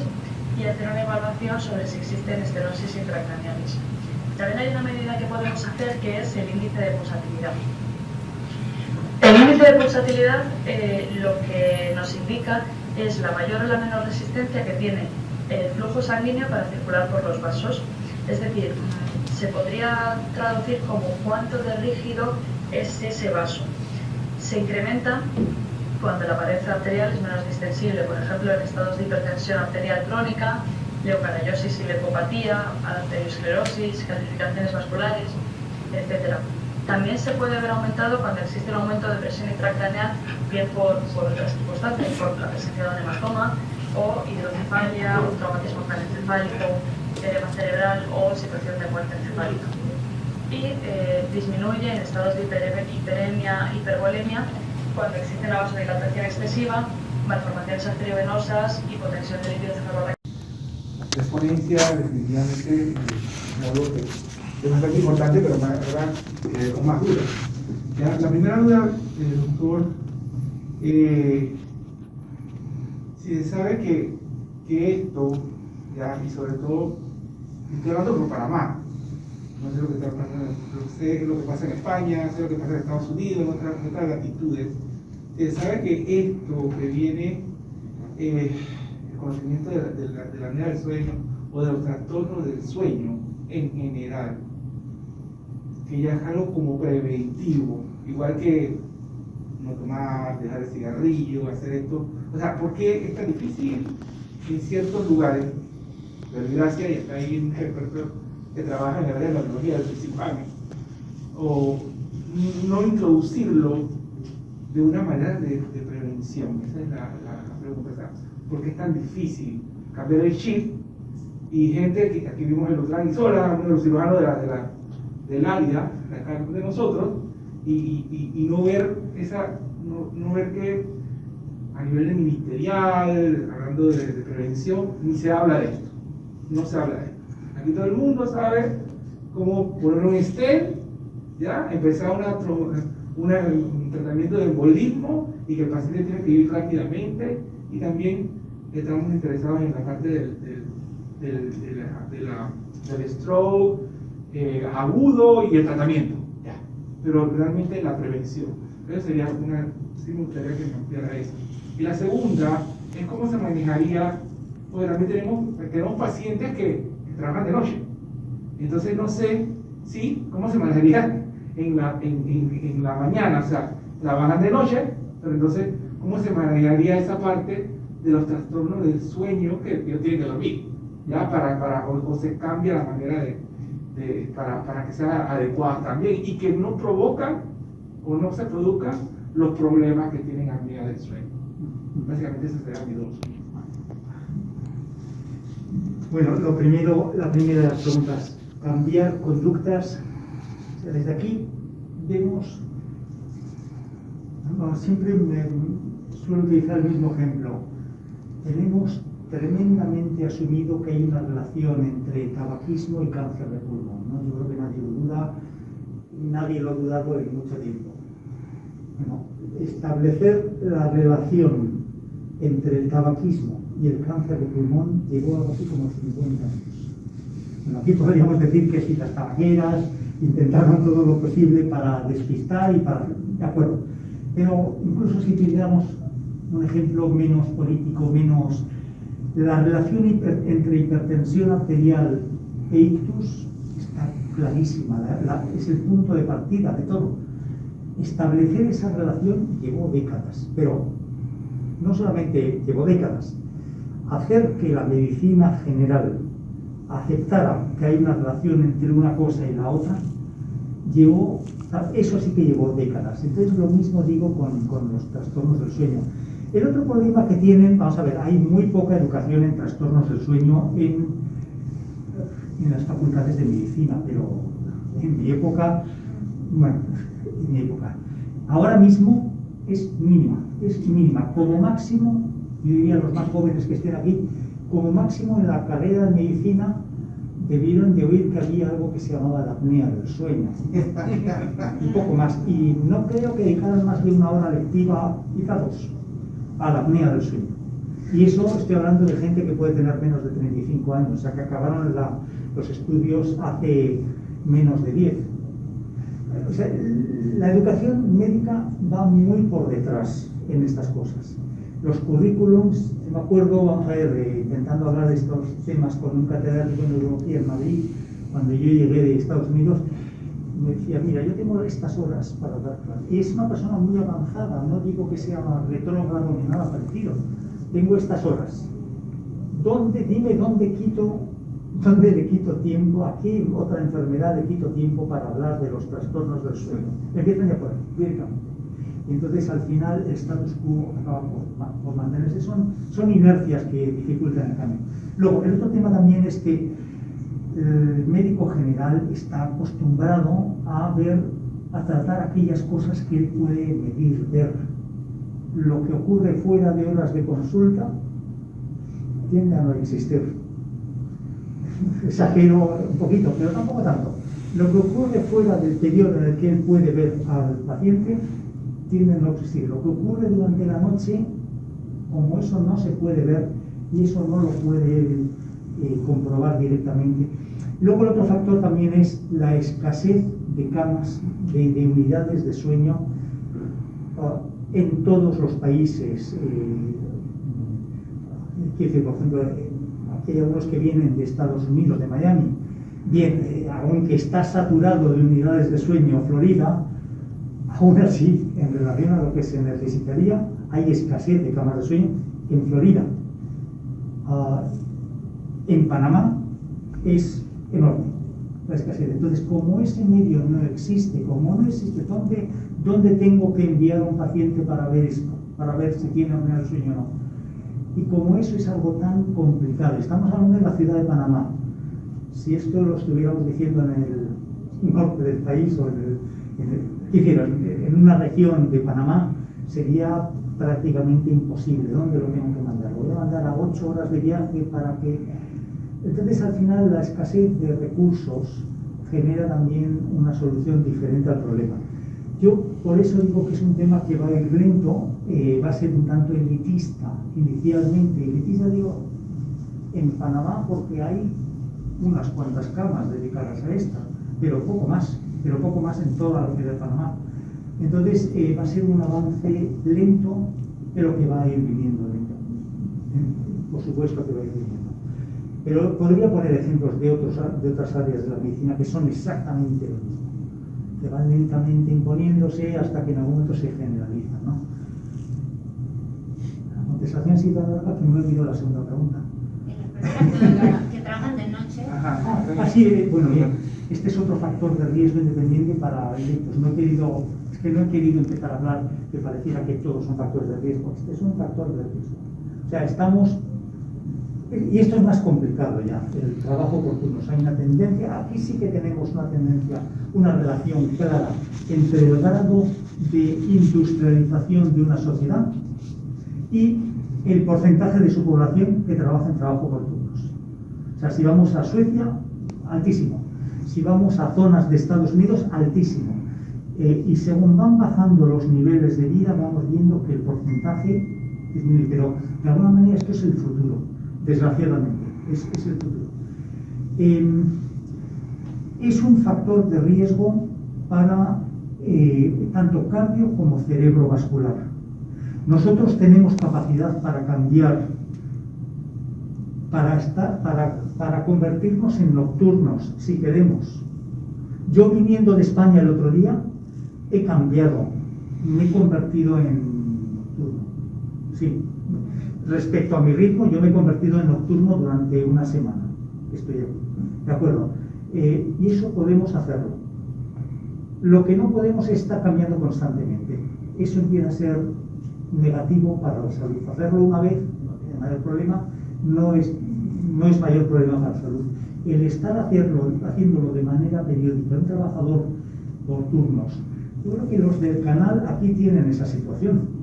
y hacer una evaluación sobre si existen estenosis intracraneales. También hay una medida que podemos hacer, que es el índice de pulsatilidad. El índice de pulsatilidad lo que nos indica es la mayor o la menor resistencia que tiene el flujo sanguíneo para circular por los vasos. Es decir, se podría traducir como cuánto de rígido es ese vaso. Se incrementa cuando la pared arterial es menos distensible, por ejemplo, en estados de hipertensión arterial crónica, leucocariosis y leucopatía, arteriosclerosis, calcificaciones vasculares, etc. También se puede ver aumentado cuando existe un aumento de presión intracraneal, bien por otras circunstancias, por la presencia de un hematoma, o hidrocefalia, un traumatismo craneoencefálico, edema cerebral o situación de muerte encefálica. Y disminuye en estados de hiperemia, hipervolemia, cuando existe una vasodilatación excesiva, malformaciones arteriovenosas, hipotensión del líquido cefalorraquídeo. La exponencia definitivamente modo que es bastante importante, pero con más dudas. ¿Ya? La primera duda, doctor, si se sabe que esto, ¿ya? Y sobre todo, estoy hablando por Panamá, no sé lo que está pasando, sé lo que pasa en España, sé lo que pasa en Estados Unidos, en otras latitudes. Se sabe que esto que viene, el conocimiento de la apnea del sueño o de los trastornos del sueño en general, que ya es algo como preventivo, igual que no tomar, dejar el cigarrillo, hacer esto. O sea, ¿por qué es tan difícil en ciertos lugares? Pero gracias, y está ahí un experto que trabaja en el área de la neurología del psicólogo, o no introducirlo de una manera de prevención. Esa es la pregunta. ¿Por qué es tan difícil cambiar el chip? Y gente que aquí vimos el doctor Isola, uno de los cirujanos del área, de acá de nosotros, y no ver no ver que a nivel ministerial, hablando de prevención, ni se habla de esto. No se habla de esto. Aquí todo el mundo sabe cómo poner un stent, ¿ya? Empezar un tratamiento de embolismo y que el paciente tiene que ir rápidamente, y también estamos interesados en la parte del stroke agudo y el tratamiento, ¿ya? Pero realmente la prevención. Entonces sería sí me gustaría que me ampliara eso. Y la segunda es cómo se manejaría, porque también tenemos pacientes que trabajan de noche. Entonces no sé cómo se manejaría en la mañana, o sea, trabajan de noche, pero entonces cómo se manejaría esa parte de los trastornos del sueño que ellos tienen que dormir, ¿ya? O se cambia la manera para que sea adecuada también y que no provocan o no se produzcan los problemas que tienen apnea del sueño. Básicamente esa sería mi dos. Bueno, la primera de las preguntas, cambiar conductas. O sea, desde aquí vemos, siempre suelo utilizar el mismo ejemplo. Tenemos tremendamente asumido que hay una relación entre tabaquismo y cáncer de pulmón, ¿no? Yo creo que nadie lo duda, nadie lo ha dudado en mucho tiempo. Bueno, establecer la relación entre el tabaquismo y el cáncer de pulmón llevó algo así como 50 años. Bueno, aquí podríamos decir que si las tabaqueras intentaron todo lo posible para despistar y para... De acuerdo. Pero incluso si tuviéramos un ejemplo menos político, menos... La relación entre hipertensión arterial e ictus está clarísima, es el punto de partida de todo. Establecer esa relación llevó décadas, pero no solamente llevó décadas, hacer que la medicina general aceptara que hay una relación entre una cosa y la otra, eso sí que llevó décadas. Entonces lo mismo digo con los trastornos del sueño. El otro problema que tienen, vamos a ver, hay muy poca educación en trastornos del sueño en las facultades de medicina, pero en mi época, ahora mismo es mínima, como máximo, yo diría a los más jóvenes que estén aquí, como máximo en la carrera de medicina debieron de oír que había algo que se llamaba la apnea del sueño, un poco más, y no creo que dedicaran más de una hora lectiva, quizá dos, a la apnea del sueño. Y eso estoy hablando de gente que puede tener menos de 35 años, o sea que acabaron los estudios hace menos de 10. O sea, la educación médica va muy por detrás en estas cosas. Los currículums, me acuerdo, vamos a ver, intentando hablar de estos temas con un catedrático en neurología en Madrid, cuando yo llegué de Estados Unidos, me decía, mira, yo tengo estas horas para dar clase. Y es una persona muy avanzada, no digo que sea retrógrado ni nada parecido. Tengo estas horas. Dime dónde le quito tiempo, a qué otra enfermedad le quito tiempo para hablar de los trastornos del sueño? Empiezan ya por ahí, directamente. Y entonces al final el status quo acaba por mantenerse. Son inercias que dificultan el cambio. Luego, el otro tema también es que el médico general está acostumbrado a tratar aquellas cosas que él puede medir, ver. Lo que ocurre fuera de horas de consulta tiende a no existir. Exagero un poquito, pero tampoco tanto. Lo que ocurre fuera del periodo en el que él puede ver al paciente tiende a no existir. Lo que ocurre durante la noche, como eso no se puede ver y eso no lo puede comprobar directamente. Luego el otro factor también es la escasez de camas, de unidades de sueño en todos los países. Quiero decir, por ejemplo, aquí hay algunos que vienen de Estados Unidos, de Miami. Bien, aunque está saturado de unidades de sueño Florida, aún así, en relación a lo que se necesitaría, hay escasez de camas de sueño en Florida. En Panamá es enorme la escasez. Entonces, como ese medio no existe, ¿dónde tengo que enviar a un paciente para ver esto? Para ver si tiene apnea del sueño o no. Y como eso es algo tan complicado, estamos hablando de la ciudad de Panamá. Si esto lo estuviéramos diciendo en el norte del país o en una región de Panamá, sería prácticamente imposible. ¿Dónde lo tengo que mandar? Lo voy a mandar a 8 horas de viaje para que... Entonces, al final, la escasez de recursos genera también una solución diferente al problema. Yo, por eso digo que es un tema que va a ir lento, va a ser un tanto elitista, inicialmente. Elitista, digo, en Panamá, porque hay unas cuantas camas dedicadas a esta, pero poco más en toda la ciudad de Panamá. Entonces, va a ser un avance lento, pero que va a ir viniendo lento. Por supuesto que va a ir viniendo. Pero podría poner ejemplos de otras áreas de la medicina que son exactamente lo mismo, que van lentamente imponiéndose hasta que en algún momento se generalizan, ¿no? La contestación ha sido larga, que no he olvidado la segunda pregunta. Las personas que trabajan de noche. Bueno, bien, este es otro factor de riesgo independiente para electos. No he querido empezar a hablar que pareciera que todos son factores de riesgo. Este es un factor de riesgo. O sea, y esto es más complicado ya, el trabajo por turnos. Hay una tendencia, aquí sí que tenemos una tendencia, una relación clara entre el grado de industrialización de una sociedad y el porcentaje de su población que trabaja en trabajo por turnos. O sea, si vamos a Suecia, altísimo. Si vamos a zonas de Estados Unidos, altísimo. Y según van bajando los niveles de vida, vamos viendo que el porcentaje disminuye. Pero de alguna manera esto es el futuro. Desgraciadamente, es el futuro. Es un factor de riesgo para tanto cardio como cerebrovascular. Nosotros tenemos capacidad para cambiar, para convertirnos en nocturnos, si queremos. Yo viniendo de España el otro día, he cambiado, me he convertido en nocturno. Sí. Respecto a mi ritmo, yo me he convertido en nocturno durante una semana. Estoy aquí, ¿de acuerdo? Y eso podemos hacerlo. Lo que no podemos es estar cambiando constantemente. Eso empieza a ser negativo para la salud. Hacerlo una vez no tiene mayor problema, no es mayor problema para la salud. El estar haciéndolo de manera periódica, un trabajador por turnos. Yo creo que los del canal aquí tienen esa situación.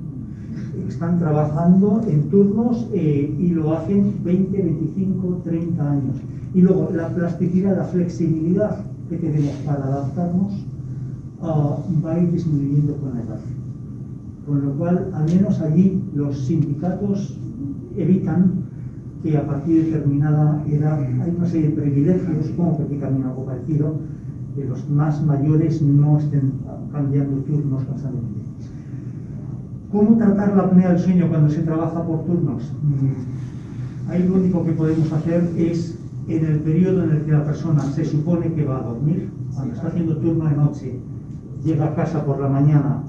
Están trabajando en turnos y lo hacen 20, 25, 30 años. Y luego la plasticidad, la flexibilidad que tenemos para adaptarnos va a ir disminuyendo con la edad. Con lo cual, al menos allí, los sindicatos evitan que a partir de determinada edad hay una serie de privilegios, supongo que aquí también algo parecido, que los más mayores no estén cambiando turnos constantemente. ¿Cómo tratar la apnea del sueño cuando se trabaja por turnos? Ahí lo único que podemos hacer es, en el periodo en el que la persona se supone que va a dormir, cuando está haciendo turno de noche, llega a casa por la mañana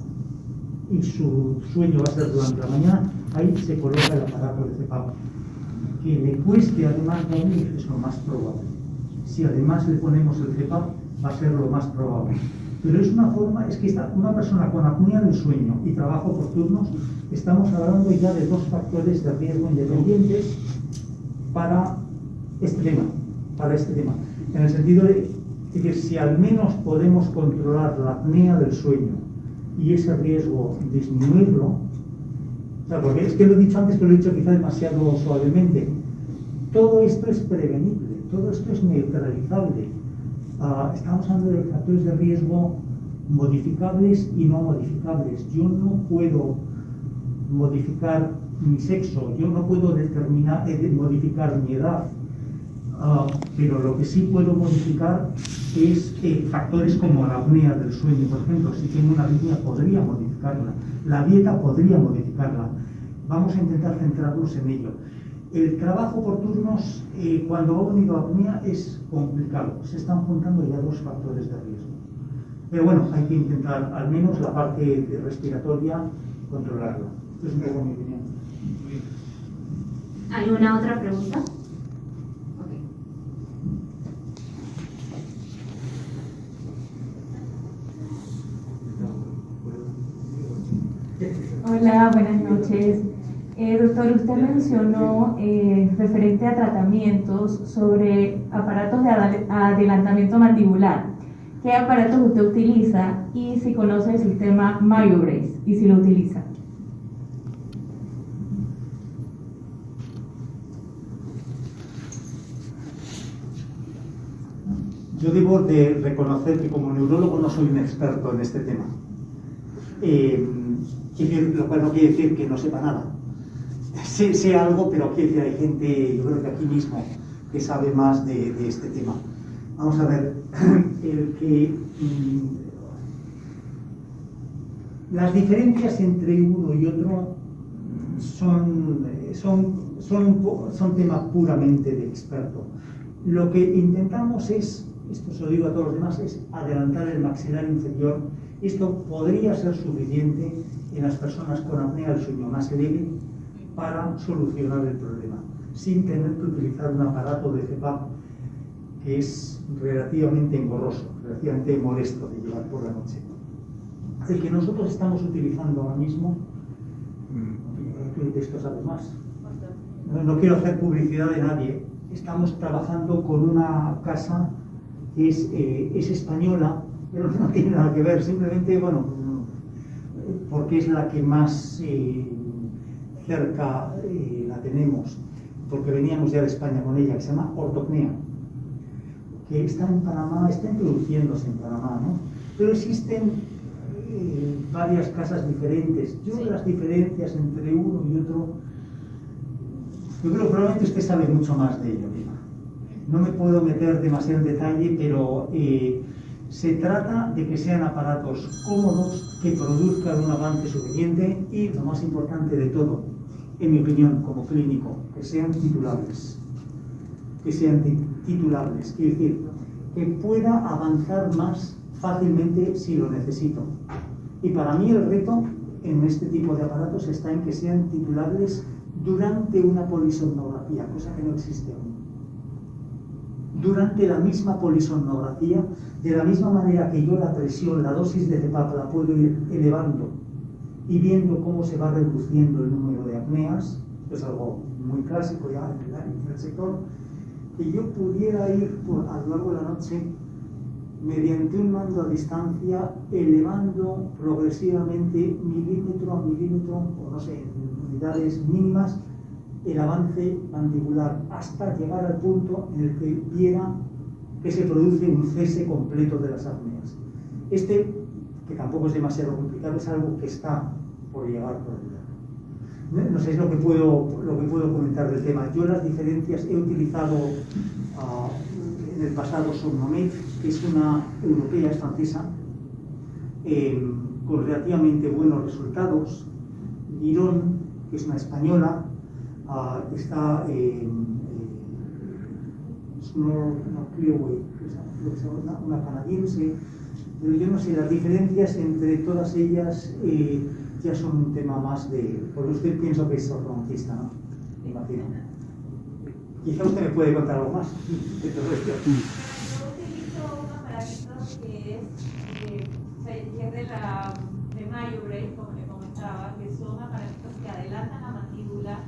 y su sueño va a ser durante la mañana, ahí se coloca el aparato de CPAP. Que le cueste además dormir es lo más probable. Si además le ponemos el CPAP, va a ser lo más probable. Pero es una forma, es que una persona con apnea del sueño y trabajo por turnos, estamos hablando ya de 2 factores de riesgo independientes para este tema. En el sentido de que si al menos podemos controlar la apnea del sueño y ese riesgo disminuirlo, o sea, porque es que lo he dicho antes, pero lo he dicho quizá demasiado suavemente, todo esto es prevenible, todo esto es neutralizable. Estamos hablando de factores de riesgo modificables y no modificables. Yo no puedo modificar mi sexo, yo no puedo modificar mi edad, pero lo que sí puedo modificar es factores como la apnea del sueño, por ejemplo. Si tengo una arritmia podría modificarla, la dieta podría modificarla. Vamos a intentar centrarnos en ello. El trabajo por turnos, cuando ha unido apnea, es complicado. Se están juntando ya 2 factores de riesgo. Pero bueno, hay que intentar, al menos la parte respiratoria, controlarla. Esto es un poco mi opinión. ¿Alguna otra pregunta? Hola, buenas noches. Doctor, usted mencionó referente a tratamientos sobre aparatos de adelantamiento mandibular. ¿Qué aparatos usted utiliza y si conoce el sistema MyoBrace y si lo utiliza? Yo debo de reconocer que como neurólogo no soy un experto en este tema. Lo cual no quiere decir que no sepa nada. Sé algo, pero quiere decir, hay gente, yo creo que aquí mismo, que sabe más de este tema. Vamos a ver, las diferencias entre uno y otro son temas puramente de experto. Lo que intentamos es, esto se lo digo a todos los demás, es adelantar el maxilar inferior. Esto podría ser suficiente en las personas con apnea del sueño más leve para solucionar el problema, sin tener que utilizar un aparato de CPAP que es relativamente engorroso, relativamente molesto de llevar por la noche. El que nosotros estamos utilizando ahora mismo, de esto sabes más, no quiero hacer publicidad de nadie, estamos trabajando con una casa que es española, pero no tiene nada que ver, simplemente, bueno, porque es la que más cerca la tenemos, porque veníamos ya de España con ella, que se llama Ortopnea, que está en Panamá, está introduciéndose en Panamá, ¿no? Pero existen varias casas diferentes. Yo las diferencias entre uno y otro, yo creo que probablemente usted sabe mucho más de ello, Lima. No me puedo meter demasiado en detalle, pero se trata de que sean aparatos cómodos, que produzcan un avance suficiente y, lo más importante de todo, en mi opinión, como clínico, que sean titulables. Que sean titulables, quiere decir, que pueda avanzar más fácilmente si lo necesito. Y para mí el reto en este tipo de aparatos está en que sean titulables durante una polisomnografía, cosa que no existe aún. Durante la misma polisomnografía, de la misma manera que yo la presión, la dosis de CPAP la puedo ir elevando y viendo cómo se va reduciendo el número de apneas, que es algo muy clásico ya en el sector, que yo pudiera ir a lo largo de la noche mediante un mando a distancia elevando progresivamente milímetro a milímetro, o no sé, en unidades mínimas, el avance mandibular hasta llegar al punto en el que viera que se produce un cese completo de las apneas. Este, que tampoco es demasiado complicado, es algo que está por llegar por vida. No sé, es lo que puedo comentar del tema. Yo las diferencias he utilizado en el pasado Somnomed, que es una europea, es francesa, con relativamente buenos resultados. Lirón, que es una española, está una canadiense, pero yo no sé, las diferencias entre todas ellas ya son un tema más de... Porque usted pienso que es ortodoncista, ¿no? Me imagino. Quizá usted me puede contar algo más de todo esto. Yo utilizo un aparatito que es de Mayobrace, como le comentaba, que son aparatitos que adelantan la mandíbula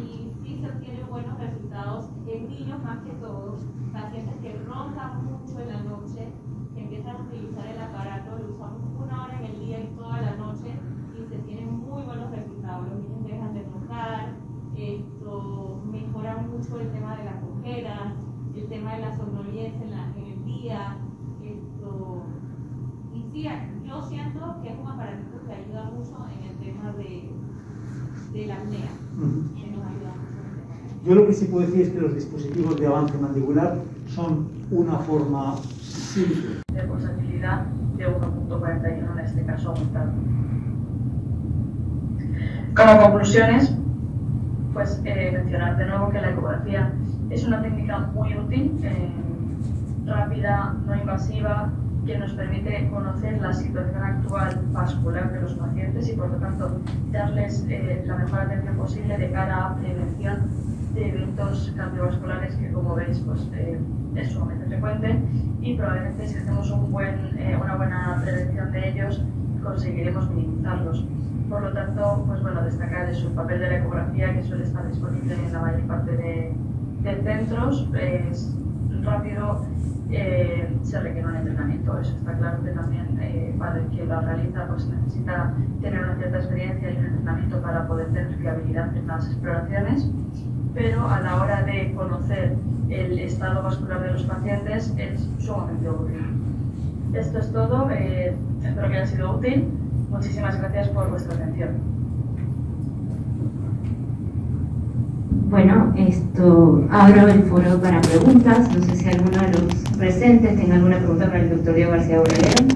y sí se obtienen buenos resultados en niños más que todo, pacientes que roncan mucho en la noche, que empiezan a utilizar el aparato, lo usamos 1 hora en el día y toda la noche y se tienen muy buenos resultados. Los niños dejan de roncar, mejora mucho el tema de la cojera, el tema de la somnolencia en el día, y sí, yo siento que es un aparatito que ayuda mucho en el tema de la apnea, que nos ayuda mucho en el tema de la apnea. Yo lo que sí puedo decir es que los dispositivos de avance mandibular son una forma simple de pulsatividad de 1.41, en este caso aumentado. Como conclusiones, pues mencionar de nuevo que la ecografía es una técnica muy útil, rápida, no invasiva, que nos permite conocer la situación actual vascular de los pacientes y por lo tanto darles la mejor atención posible de cara a prevención de eventos cardiovasculares que, como veis, pues, es sumamente frecuente y probablemente si hacemos una buena prevención de ellos conseguiremos minimizarlos. Por lo tanto, pues bueno, destacar eso, el papel de la ecografía, que suele estar disponible en la mayor parte de centros, es rápido, se requiere un entrenamiento, eso está claro que también para el que lo realiza pues necesita tener una cierta experiencia y un entrenamiento para poder tener fiabilidad en las exploraciones, pero a la hora de conocer el estado vascular de los pacientes es sumamente útil. Esto es todo, espero que haya sido útil. Muchísimas gracias por vuestra atención. Bueno, abro el foro para preguntas. No sé si alguno de los presentes tenga alguna pregunta para el doctor Diego García Borralero.